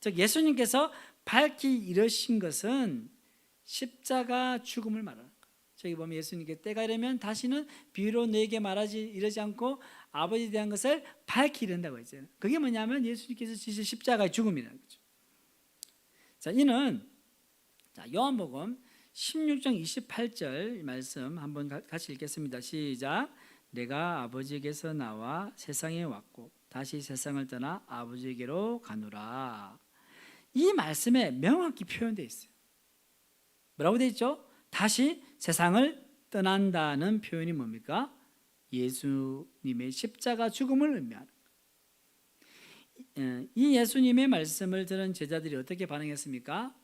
즉 예수님께서 밝히 이르신 것은 십자가 죽음을 말하는 거예요. 저기 보면 예수님께 때가 이르면 다시는 비유로 너에게 이르지 않고 아버지에 대한 것을 밝히 이른다고 했잖아요. 그게 뭐냐면 예수님께서 지신 십자가의 죽음이라는 거죠. 자, 이는 요한복음 16장 28절 말씀 한번 같이 읽겠습니다. 시작. 내가 아버지에게서 나와 세상에 왔고 다시 세상을 떠나 아버지에게로 가노라. 이 말씀에 명확히 표현되어 있어요. 뭐라고 되어 있죠? 다시 세상을 떠난다는 표현이 뭡니까? 예수님의 십자가 죽음을 의미하는 거예요. 이 예수님의 말씀을 들은 제자들이 어떻게 반응했습니까?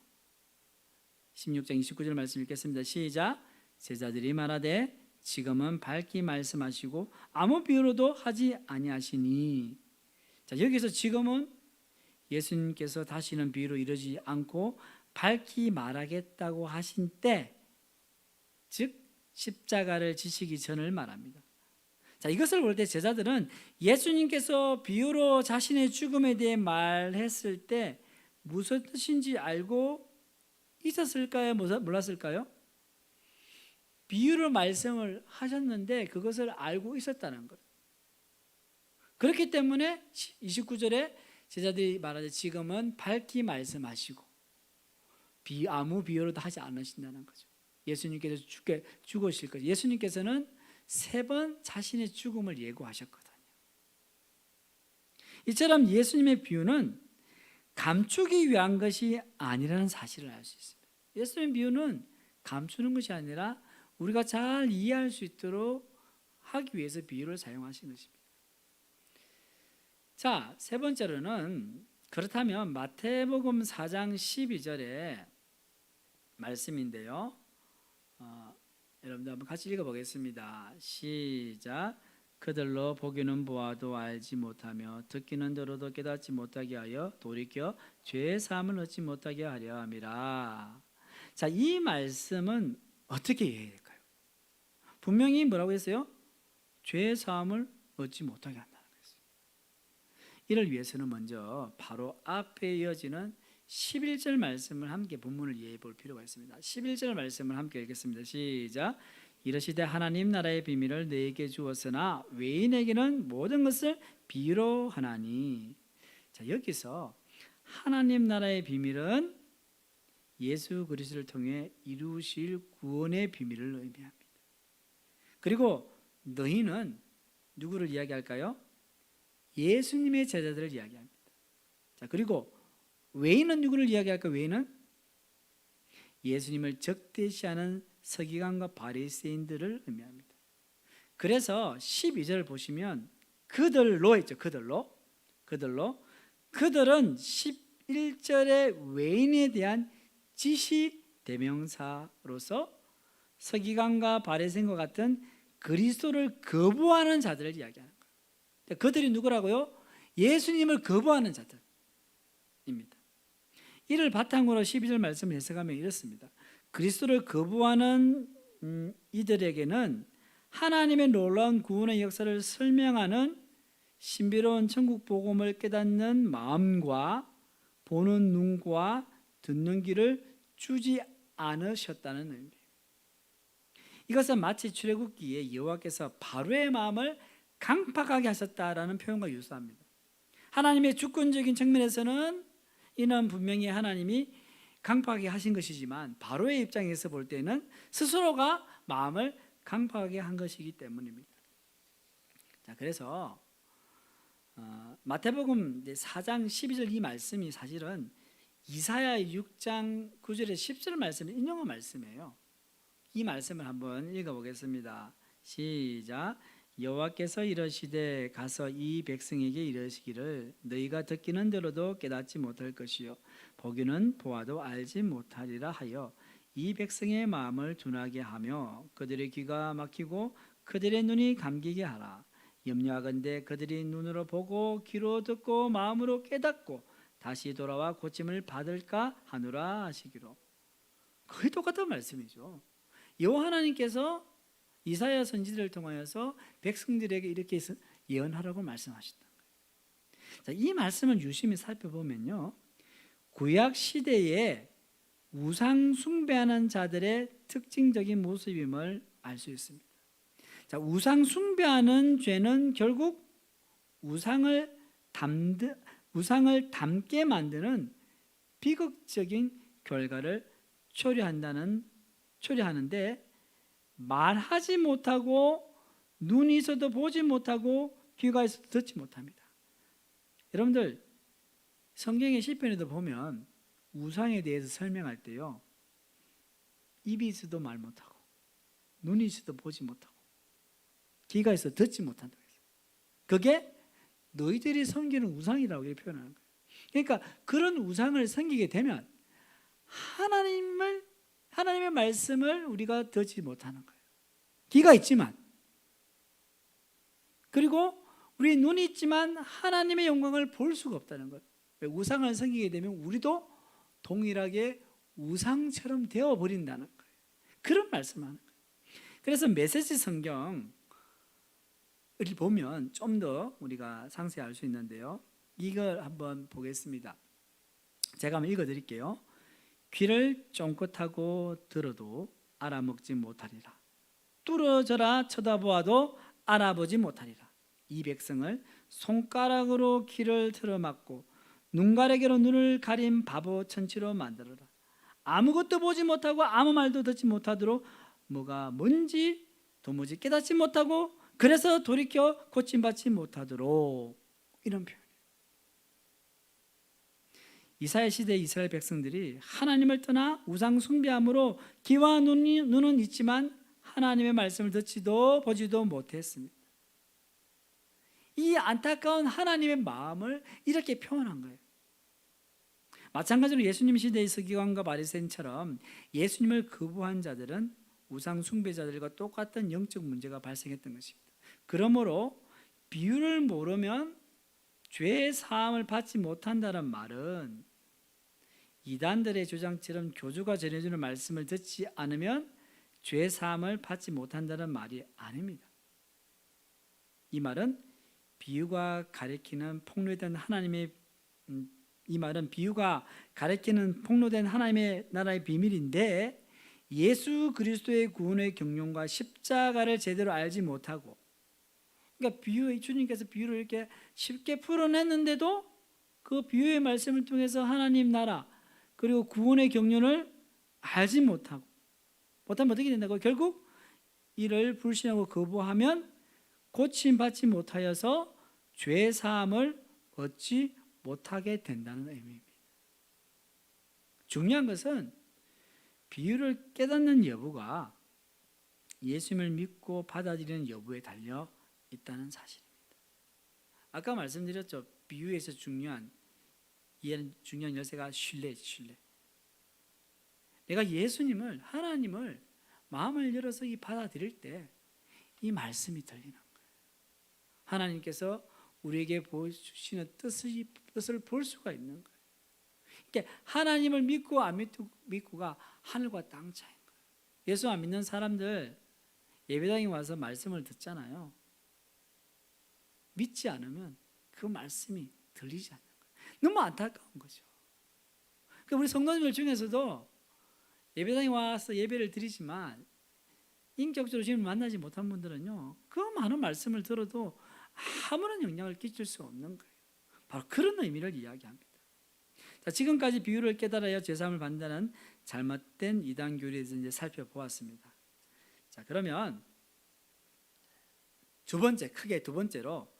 16장 29절 말씀 읽겠습니다. 시작. 제자들이 말하되 지금은 밝히 말씀하시고 아무 비유로도 하지 아니하시니. 자, 여기서 지금은 예수님께서 다시는 비유로 이르지 않고 밝히 말하겠다고 하신 때, 즉 십자가를 지시기 전을 말합니다. 자, 이것을 볼 때 제자들은 예수님께서 비유로 자신의 죽음에 대해 말했을 때 무슨 뜻인지 알고 있었을까요? 몰랐을까요? 비유로 말씀을 하셨는데 그것을 알고 있었다는 거예요. 그렇기 때문에 29절에 제자들이 말하되 지금은 밝히 말씀하시고 아무 비유로도 하지 않으신다는 거죠. 예수님께서 죽으실 거죠. 예수님께서는 3번 자신의 죽음을 예고하셨거든요. 이처럼 예수님의 비유는 감추기 위한 것이 아니라는 사실을 알 수 있습니다. 예수님의 비유는 감추는 것이 아니라 우리가 잘 이해할 수 있도록 하기 위해서 비유를 사용하신 것입니다. 자, 3번째로는 그렇다면 마태복음 4장 12절의 말씀인데요. 여러분들 한번 같이 읽어보겠습니다. 시작. 그들로 보기는 보아도 알지 못하며 듣기는 들어도 깨닫지 못하게 하여 돌이켜 죄의 사함을 얻지 못하게 하려 함이라. 자, 이 말씀은 어떻게 이해해야 될까요? 분명히 뭐라고 했어요? 죄의 사함을 얻지 못하게 한다는 것이죠. 이를 위해서는 먼저 바로 앞에 이어지는 11절 말씀을 함께 본문을 이해해 볼 필요가 있습니다. 11절 말씀을 함께 읽겠습니다. 시작. 이르시되 하나님 나라의 비밀을 너에게 주었으나 외인에게는 모든 것을 비유로 하나니. 자, 여기서 하나님 나라의 비밀은 예수 그리스도를 통해 이루실 구원의 비밀을 의미합니다. 그리고 너희는 누구를 이야기할까요? 예수님의 제자들을 이야기합니다. 자, 그리고 외인은 누구를 이야기할까? 외인은 예수님을 적대시하는 서기관과 바리새인들을 의미합니다. 그래서 12절을 보시면 그들로 했죠. 그들은 11절의 외인에 대한 지시 대명사로서 서기관과 바리새인과 같은 그리스도를 거부하는 자들을 이야기하는 거예요. 그들이 누구라고요? 예수님을 거부하는 자들입니다. 이를 바탕으로 12절 말씀을 해석하면 이렇습니다. 그리스도를 거부하는 이들에게는 하나님의 놀라운 구원의 역사를 설명하는 신비로운 천국 복음을 깨닫는 마음과 보는 눈과 듣는 귀를 주지 않으셨다는 의미예요. 이것은 마치 출애굽기에 여호와께서 바로의 마음을 강팍하게 하셨다라는 표현과 유사합니다. 하나님의 주권적인 측면에서는 이는 분명히 하나님이 강팍하게 하신 것이지만 바로의 입장에서 볼 때는 스스로가 마음을 강팍하게 한 것이기 때문입니다. 자, 그래서 마태복음 4장 12절 이 말씀이 사실은 이사야 6장 9절에 10절 말씀을 인용한 말씀이에요. 이 말씀을 한번 읽어보겠습니다. 시작. 여호와께서 이르시되 가서 이 백성에게 이르시기를 너희가 듣기는 들어도 깨닫지 못할 것이요 보기는 보아도 알지 못하리라 하여 이 백성의 마음을 둔하게 하며 그들의 귀가 막히고 그들의 눈이 감기게 하라. 염려하건대 그들이 눈으로 보고 귀로 듣고 마음으로 깨닫고 다시 돌아와 고침을 받을까 하노라 하시기로. 거의 똑같은 말씀이죠. 여호와 하나님께서 이사야 선지자를 통하여서 백성들에게 이렇게 예언하라고 말씀하셨다. 자, 이 말씀을 유심히 살펴보면요, 구약 시대에 우상 숭배하는 자들의 특징적인 모습임을 알 수 있습니다. 자, 우상 숭배하는 죄는 결국 우상을 닮게 만드는 비극적인 결과를 초래하는데 말하지 못하고 눈이 있어도 보지 못하고 귀가 있어도 듣지 못합니다. 여러분들 성경의 시편에도 보면 우상에 대해서 설명할 때요, 입이 있어도 말 못하고 눈이 있어도 보지 못하고 귀가 있어도 듣지 못한다고 했어요. 그게 너희들이 섬기는 우상이라고 표현하는 거예요. 그러니까 그런 우상을 섬기게 되면 하나님의 말씀을 우리가 듣지 못하는 거예요. 귀가 있지만, 그리고 우리 눈이 있지만 하나님의 영광을 볼 수가 없다는 거예요. 우상을 섬기게 되면 우리도 동일하게 우상처럼 되어버린다는 거예요. 그런 말씀을 하는 거예요. 그래서 메시지 성경을 보면 좀 더 우리가 상세히 알 수 있는데요, 이걸 한번 보겠습니다. 제가 한번 읽어드릴게요. 귀를 쫑긋하고 들어도 알아먹지 못하리라. 뚫어져라 쳐다보아도 알아보지 못하리라. 이 백성을 손가락으로 귀를 틀어막고 눈가락으로 눈을 가린 바보 천치로 만들어라. 아무것도 보지 못하고 아무 말도 듣지 못하도록 뭐가 뭔지 도무지 깨닫지 못하고 그래서 돌이켜 고침받지 못하도록, 이런 표현. 이사야 시대 이스라엘 백성들이 하나님을 떠나 우상 숭배함으로 귀와 눈은 있지만 하나님의 말씀을 듣지도 보지도 못했습니다. 이 안타까운 하나님의 마음을 이렇게 표현한 거예요. 마찬가지로 예수님 시대의 서기관과 바리새인처럼 예수님을 거부한 자들은 우상 숭배자들과 똑같은 영적 문제가 발생했던 것입니다. 그러므로 비유를 모르면 죄 사함을 받지 못한다는 말은 이단들의 주장처럼 교주가 전해주는 말씀을 듣지 않으면 죄 사함을 받지 못한다는 말이 아닙니다. 이 말은 비유가 가리키는 폭로된 하나님의 비유가 가리키는 폭로된 하나님의 나라의 비밀인데, 예수 그리스도의 구원의 경륜과 십자가를 제대로 알지 못하고, 그러니까 주님께서 비유를 이렇게 쉽게 풀어냈는데도 그 비유의 말씀을 통해서 하나님 나라 그리고 구원의 경륜을 알지 못하면 어떻게 된다고? 결국 이를 불신하고 거부하면 고침받지 못하여서 죄 사함을 얻지 못하게 된다는 의미입니다. 중요한 것은 비유를 깨닫는 여부가 예수님을 믿고 받아들이는 여부에 달려 있다는 사실입니다. 아까 말씀드렸죠. 비유에서 중요한 열쇠가 신뢰. 내가 예수님을, 하나님을 마음을 열어서 받아들일 때 이 말씀이 들리는 거예요. 하나님께서 우리에게 보여주시는 뜻을 볼 수가 있는 거예요. 그러니까 하나님을 믿고 안 믿고가 하늘과 땅 차이인 거예요. 예수 안 믿는 사람들 예배당에 와서 말씀을 듣잖아요. 믿지 않으면 그 말씀이 들리지 않는 거예요. 너무 안타까운 거죠. 그러니까 우리 성도님들 중에서도 예배당에 와서 예배를 드리지만 인격적으로 지금 만나지 못한 분들은요, 그 많은 말씀을 들어도 아무런 영향을 끼칠 수 없는 거예요. 바로 그런 의미를 이야기합니다. 자, 지금까지 비유를 깨달아야 죄사함을 받는다는 잘못된 이단 교리에 대해서 이제 살펴보았습니다. 자, 그러면 크게 두 번째로,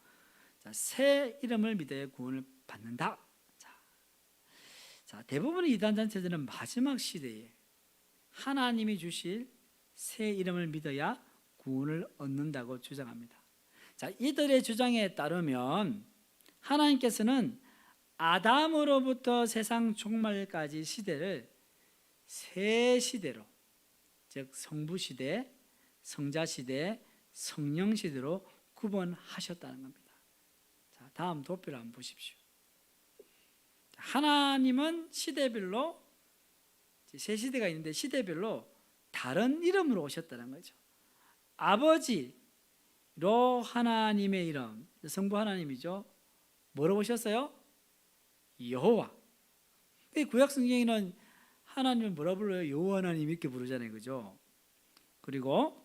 새 이름을 믿어야 구원을 받는다. 자, 대부분의 이단 단체들은 마지막 시대에 하나님이 주실 새 이름을 믿어야 구원을 얻는다고 주장합니다. 자, 이들의 주장에 따르면 하나님께서는 아담으로부터 세상 종말까지 시대를 세 시대로, 즉 성부 시대, 성자 시대, 성령 시대로 구분하셨다는 겁니다. 자, 다음 도표를 한번 보십시오. 하나님은 시대별로 세 시대가 있는데 시대별로 다른 이름으로 오셨다는 거죠. 아버지로 하나님의 이름, 성부 하나님이죠. 뭐로 오셨어요? 여호와. 구약 성경에는 하나님을 뭐라 불러요? 여호와 하나님 이렇게 부르잖아요, 그죠? 그리고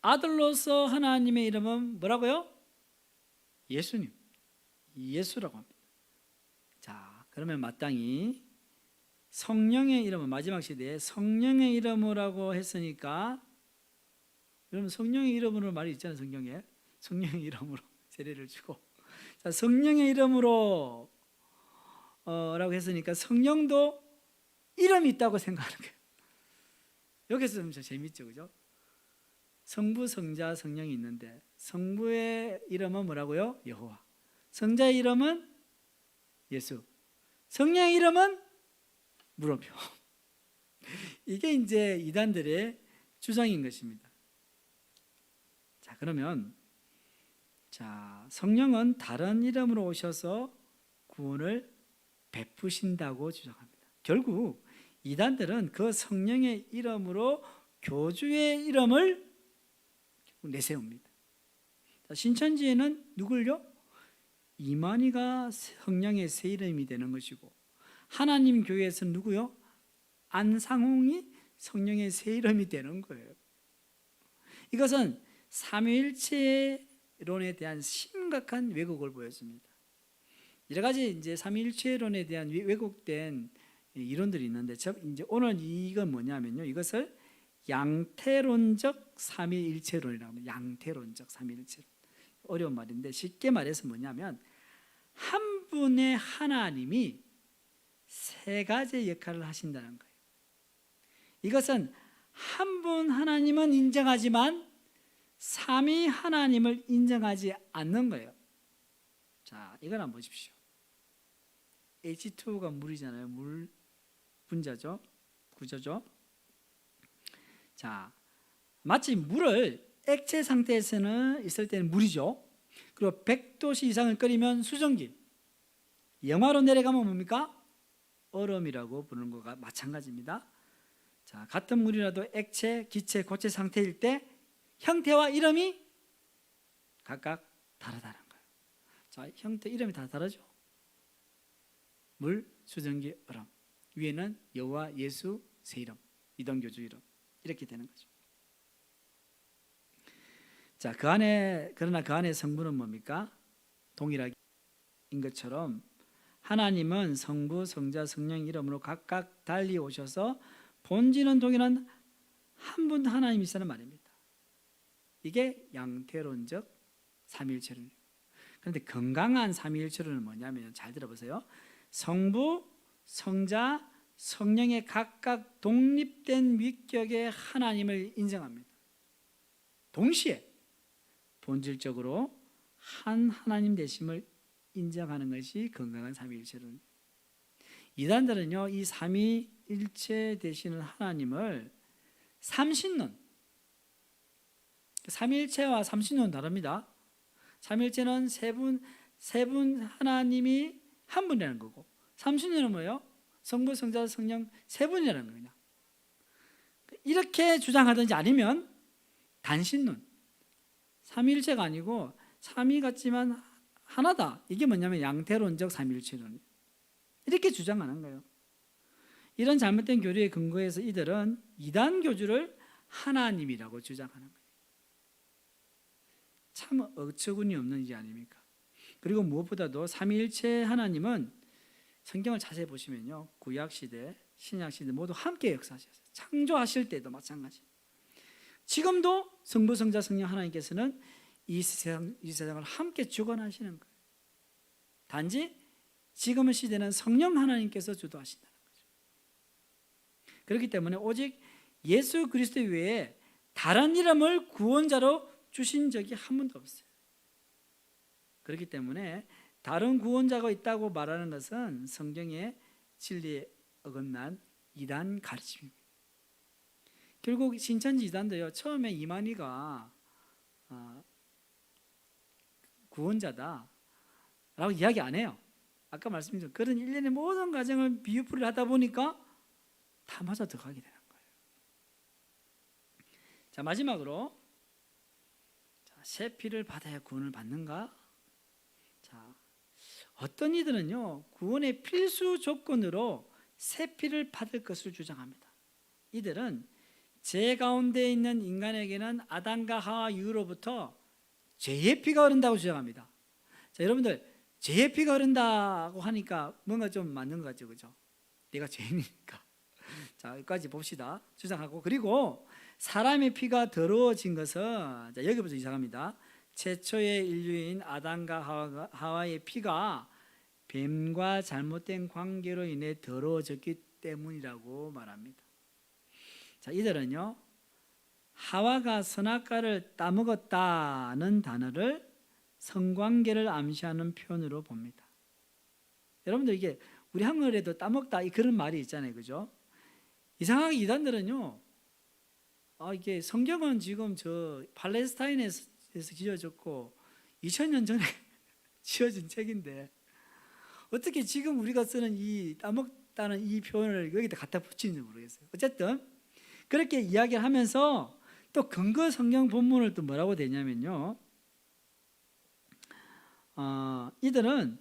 아들로서 하나님의 이름은 뭐라고요? 예수님, 예수라고 합니다. 자, 그러면 마땅히 성령의 이름은 마지막 시대에 성령의 이름으로라고 했으니까, 여러분 성령의 이름으로 말이 있잖아요. 성경에 성령의 이름으로 세례를 주고, 자, 성령의 이름으로 라고 했으니까 성령도 이름이 있다고 생각하는 거예요. 여기서 좀 재밌죠, 그죠? 성부, 성자, 성령이 있는데 성부의 이름은 뭐라고요? 여호와. 성자의 이름은 예수. 성령의 이름은 물음표. 이게 이제 이단들의 주장인 것입니다. 자, 그러면 성령은 다른 이름으로 오셔서 구원을 베푸신다고 주장합니다. 결국 이단들은 그 성령의 이름으로 교주의 이름을 내세웁니다. 자, 신천지에는 누굴요? 이만희가 성령의 새 이름이 되는 것이고, 하나님 교회에서는 누구요? 안상홍이 성령의 새 이름이 되는 거예요. 이것은 삼위일체론에 대한 심각한 왜곡을 보였습니다. 여러 가지 이제 삼위일체론에 대한 왜곡된 이론들이 있는데, 이제 오늘 이건 뭐냐면요, 이것을 양태론적 삼위일체론이라고 합니다. 양태론적 삼위일체론. 어려운 말인데 쉽게 말해서 뭐냐면, 한 분의 하나님이 세 가지 역할을 하신다는 거예요. 이것은 한 분 하나님은 인정하지만 삼위 하나님을 인정하지 않는 거예요. 자, 이걸 한번 보십시오. H2가 물이잖아요. 물 분자죠. 구조죠. 자, 마치 물을 액체 상태에서는 있을 때는 물이죠. 그리고 100도씨 이상을 끓이면 수증기. 영하로 내려가면 뭡니까? 얼음이라고 부르는 것과 마찬가지입니다. 자, 같은 물이라도 액체, 기체, 고체 상태일 때 형태와 이름이 각각 다르다는 거예요. 자, 형태, 이름이 다 다르죠. 물, 수증기, 얼음. 위에는 여호와, 예수 세 이름, 이동교주 이름 이렇게 되는 거죠. 자, 그러나 그 안에 성부는 뭡니까? 동일하게 인 것처럼 하나님은 성부, 성자, 성령 이름으로 각각 달리 오셔서 본질은 동일한 한 분 하나님이시라는 말입니다. 이게 양태론적 삼위일체론. 그런데 건강한 삼위일체론은 뭐냐면 잘 들어보세요. 성부, 성자, 성령의 각각 독립된 위격의 하나님을 인정합니다. 동시에 본질적으로 한 하나님 되심을 인정하는 것이 건강한 삼위일체론. 이단들은요, 이 삼위일체 되시는 하나님을 삼신론, 삼위일체와 삼신론은 다릅니다. 삼위일체는 세 분 하나님이 한 분이라는 거고, 삼신론은 뭐예요? 성부, 성자, 성령 세 분이라는 거냐. 이렇게 주장하든지 아니면 단신론, 삼위일체가 아니고 삼위 같지만 하나다. 이게 뭐냐면 양태론적 삼위일체론. 이렇게 주장하는 거예요. 이런 잘못된 교리에 근거해서 이들은 이단 교주를 하나님이라고 주장하는 거예요. 참 어처구니 없는 일이 아닙니까? 그리고 무엇보다도 삼위일체 하나님은 성경을 자세히 보시면요, 구약시대, 신약시대 모두 함께 역사하셨어요. 창조하실 때도 마찬가지. 지금도 성부, 성자, 성령 하나님께서는 이 세상을 함께 주관하시는 거예요. 단지 지금의 시대는 성령 하나님께서 주도하신다는 거죠. 그렇기 때문에 오직 예수 그리스도 외에 다른 이름을 구원자로 주신 적이 한 번도 없어요. 그렇기 때문에 다른 구원자가 있다고 말하는 것은 성경의 진리에 어긋난 이단 가르침입니다. 결국 신천지 이단도요, 처음에 이만희가 구원자다라고 이야기 안 해요. 아까 말씀드린 그런 일련의 모든 과정을 비유풀이를 하다 보니까 다 맞아 들어가게 되는 거예요. 자, 마지막으로 새 피를 받아야 구원을 받는가? 자, 어떤 이들은요, 구원의 필수 조건으로 새 피를 받을 것을 주장합니다. 이들은 죄 가운데 있는 인간에게는 아담과 하와 이후로부터 죄의 피가 흐른다고 주장합니다. 자, 여러분들 죄의 피가 흐른다고 하니까 뭔가 좀 맞는 것 같죠, 그죠? 내가 죄인이니까. 자, 여기까지 봅시다. 주장하고, 그리고 사람의 피가 더러워진 것은, 자, 여기부터 이상합니다. 최초의 인류인 아담과 하와의 피가 뱀과 잘못된 관계로 인해 더러워졌기 때문이라고 말합니다. 자, 이들은요, 하와가 선악과를 따먹었다는 단어를 성관계를 암시하는 표현으로 봅니다. 여러분들 이게 우리 한글에도 따먹다 그런 말이 있잖아요, 그죠? 이상하게 이단들은요, 이게 성경은 지금 저 팔레스타인에서 지어졌고 2000년 전에 지어진 책인데 어떻게 지금 우리가 쓰는 이 따먹다는 이 표현을 여기다 갖다 붙이는지 모르겠어요. 어쨌든 그렇게 이야기를 하면서 또 근거 성경 본문을 또 뭐라고 되냐면요, 이들은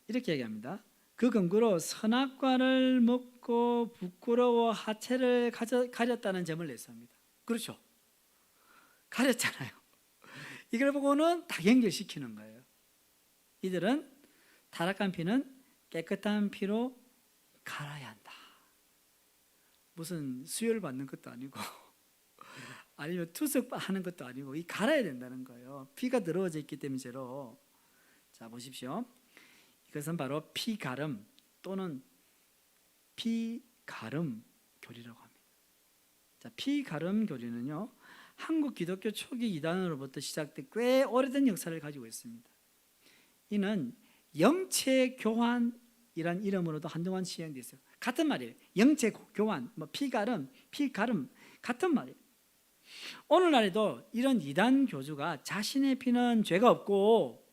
이렇게 얘기합니다. 그 근거로 선악과를 먹고 부끄러워 하체를 가렸다는 점을 냈습니다. 그렇죠? 가렸잖아요. 이걸 보고는 다 연결시키는 거예요. 이들은 타락한 피는 깨끗한 피로 갈아야 한다. 무슨 수혈 받는 것도 아니고 아니면 투석하는 것도 아니고 이 갈아야 된다는 거예요. 피가 더러워져 있기 때문이로. 자, 보십시오. 이것은 바로 피가름 또는 피가름 교리라고 합니다. 자, 피가름 교리는요, 한국 기독교 초기 이단으로부터 시작돼 꽤 오래된 역사를 가지고 있습니다. 이는 영체 교환이란 이름으로도 한동안 시행됐어요. 같은 말이에요. 영체 교환, 피가름, 피가름 같은 말이에요. 오늘날에도 이런 이단 교주가 자신의 피는 죄가 없고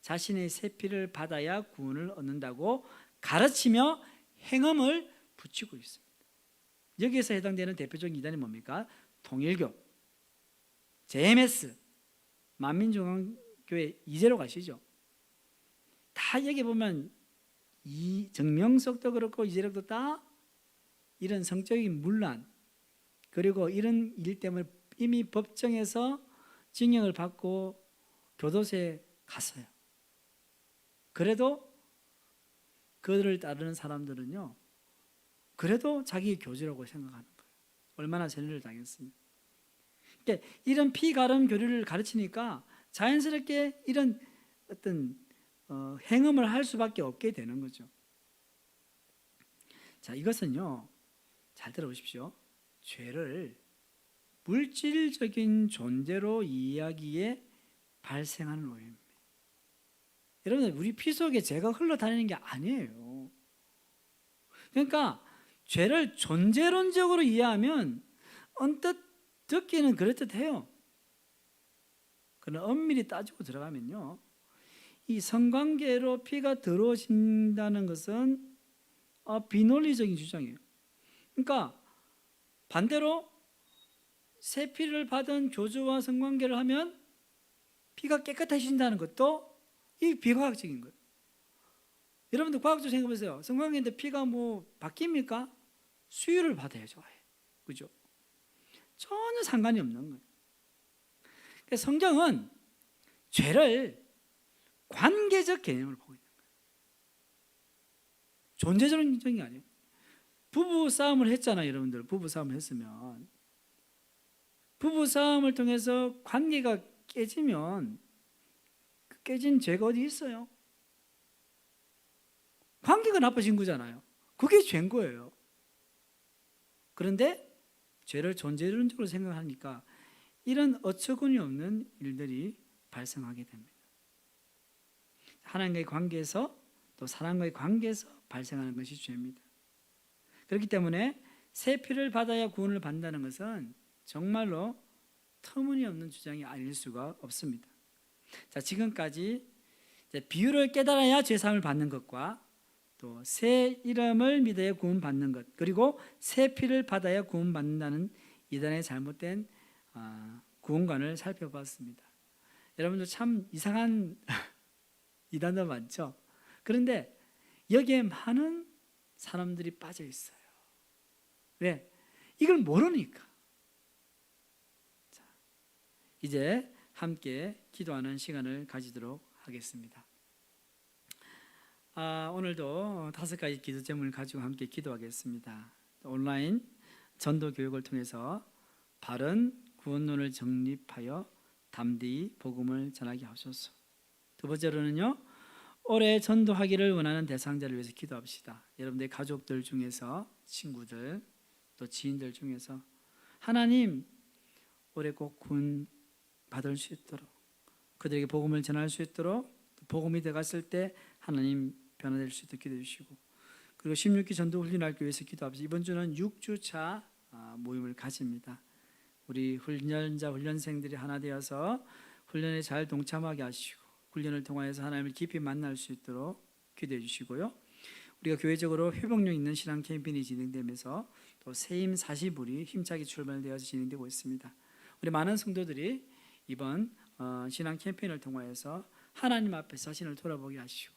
자신의 새 피를 받아야 구원을 얻는다고 가르치며 행음을 붙이고 있습니다. 여기에서 해당되는 대표적인 이단이 뭡니까? 통일교, JMS, 만민중앙교회 이제로 가시죠. 다 여기 보면 이 정명석도 그렇고 이재력도 다 이런 성적인 문란 그리고 이런 일 때문에 이미 법정에서 징역을 받고 교도소에 갔어요. 그래도 그들을 따르는 사람들은요, 그래도 자기 교주라고 생각하는 거예요. 얼마나 세뇌를 당했습니까? 그러니까 이런 피가름 교리를 가르치니까 자연스럽게 이런 어떤 행음을 할 수밖에 없게 되는 거죠. 자, 이것은요, 잘 들어보십시오. 죄를 물질적인 존재로 이야기에 발생하는 오해입니다. 여러분, 우리 피 속에 죄가 흘러다니는 게 아니에요. 그러니까 죄를 존재론적으로 이해하면 언뜻 듣기는 그럴듯해요. 그러나 엄밀히 따지고 들어가면요, 이 성관계로 피가 더러워진다는 것은 비논리적인 주장이에요. 그러니까 반대로 새 피를 받은 교주와 성관계를 하면 피가 깨끗해진다는 것도 이 비과학적인 거예요. 여러분들 과학적으로 생각해 보세요. 성관계인데 피가 뭐 바뀝니까? 수유를 받아야죠. 그죠? 전혀 상관이 없는 거예요. 그러니까 성경은 죄를 관계적 개념을 보고 있는 거예요. 존재적인 인정이 아니에요. 부부 싸움을 했잖아요, 여러분들. 부부 싸움을 했으면 부부 싸움을 통해서 관계가 깨지면 그 깨진 죄가 어디 있어요? 관계가 나빠진 거잖아요. 그게 죄인 거예요. 그런데 죄를 존재론적으로 생각하니까 이런 어처구니 없는 일들이 발생하게 됩니다. 하나님과의 관계에서 또 사람과의 관계에서 발생하는 것이 죄입니다. 그렇기 때문에 새 피를 받아야 구원을 받는다는 것은 정말로 터무니없는 주장이 아닐 수가 없습니다. 자, 지금까지 비유를 깨달아야 죄사함을 받는 것과 또 새 이름을 믿어야 구원받는 것, 그리고 새 피를 받아야 구원받는다는 이단의 잘못된 구원관을 살펴봤습니다. 여러분들 참 이상한 이단도 많죠. 그런데 여기에 많은 사람들이 빠져 있어요. 왜? 이걸 모르니까. 자, 이제 함께 기도하는 시간을 가지도록 하겠습니다. 오늘도 5가지 기도 제목을 가지고 함께 기도하겠습니다. 온라인 전도 교육을 통해서 바른 구원론을 정립하여 담대히 복음을 전하게 하소서. 두 번째로는요, 올해 전도하기를 원하는 대상자를 위해서 기도합시다. 여러분들의 가족들 중에서, 친구들, 또 지인들 중에서 하나님 올해 꼭 구원 받을 수 있도록, 그들에게 복음을 전할 수 있도록, 복음이 들어갔을 때 하나님 변화될 수 있도록 기도해 주시고, 그리고 16기 전도 훈련하기 위해서 기도합시다. 이번 주는 6주차 모임을 가집니다. 우리 훈련자 훈련생들이 하나 되어서 훈련에 잘 동참하게 하시고 훈련을 통하여서 하나님을 깊이 만날 수 있도록 기도해 주시고요. 우리가 교회적으로 회복력 있는 신앙 캠페인이 진행되면서 또 새임 40일이 힘차게 출발되어서 진행되고 있습니다. 우리 많은 성도들이 이번 신앙 캠페인을 통하여서 하나님 앞에 자신을 돌아보게 하시고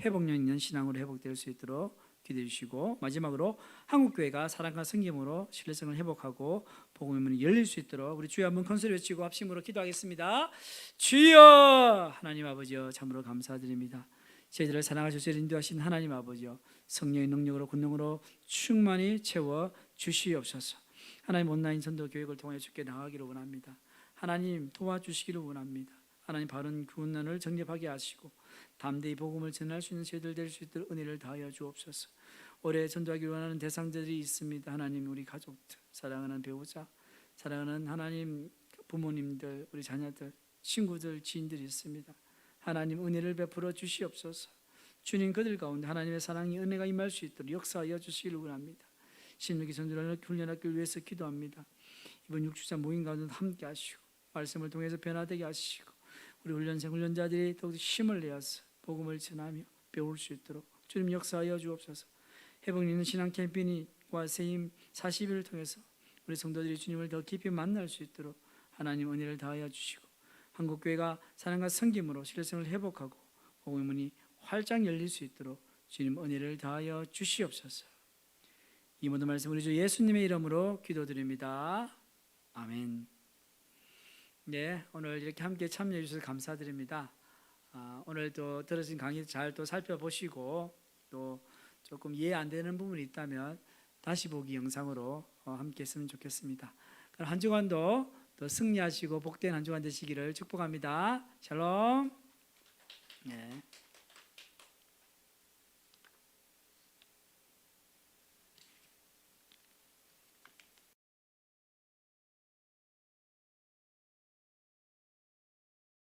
회복력 있는 신앙으로 회복될 수 있도록 기도해 주시고, 마지막으로 한국교회가 사랑과 섬김으로 신뢰성을 회복하고 복음의 문이 열릴 수 있도록 우리 주여 한번 큰 소리 외치고 합심으로 기도하겠습니다. 주여, 하나님 아버지여, 참으로 감사드립니다. 저희들을 사랑하셔서 인도하신 하나님 아버지여, 성령의 능력으로 권능으로 충만히 채워 주시옵소서. 하나님, 온라인 전도 교육을 통해 주께 나가기를 원합니다. 하나님 도와주시기를 원합니다. 하나님 바른 구원론을 정립하게 하시고 담대히 복음을 전할 수 있는 저희들 될 수 있도록 은혜를 다하여 주옵소서. 올해 전도하기를 원하는 대상자들이 있습니다. 하나님, 우리 가족들, 사랑하는 배우자, 사랑하는 하나님 부모님들, 우리 자녀들, 친구들, 지인들이 있습니다. 하나님 은혜를 베풀어 주시옵소서. 주님, 그들 가운데 하나님의 사랑이 은혜가 임할 수 있도록 역사하여 주시기를 원합니다. 16기 전도를 훈련하기 위해서 기도합니다. 이번 6주차 모임 가운데 함께 하시고 말씀을 통해서 변화되게 하시고 우리 훈련생 훈련자들이 더욱 힘을 내어서 복음을 전하며 배울 수 있도록 주님 역사하여 주옵소서. 회복 있는 신앙 캠페인과 세임 40일을 통해서 우리 성도들이 주님을 더 깊이 만날 수 있도록 하나님 은혜를 다하여 주시고 한국교회가 사랑과 섬김으로 신뢰성을 회복하고 복음의 문이 활짝 열릴 수 있도록 주님 은혜를 다하여 주시옵소서. 이 모든 말씀 우리 주 예수님의 이름으로 기도드립니다. 아멘. 네, 오늘 이렇게 함께 참여해 주셔서 감사드립니다. 오늘도 들으신 강의 잘 또 살펴보시고 또 조금 이해 안 되는 부분이 있다면 다시 보기 영상으로 함께 했으면 좋겠습니다. 그럼 한 주간도 또 승리하시고 복된 한 주간 되시기를 축복합니다. 샬롬. 네.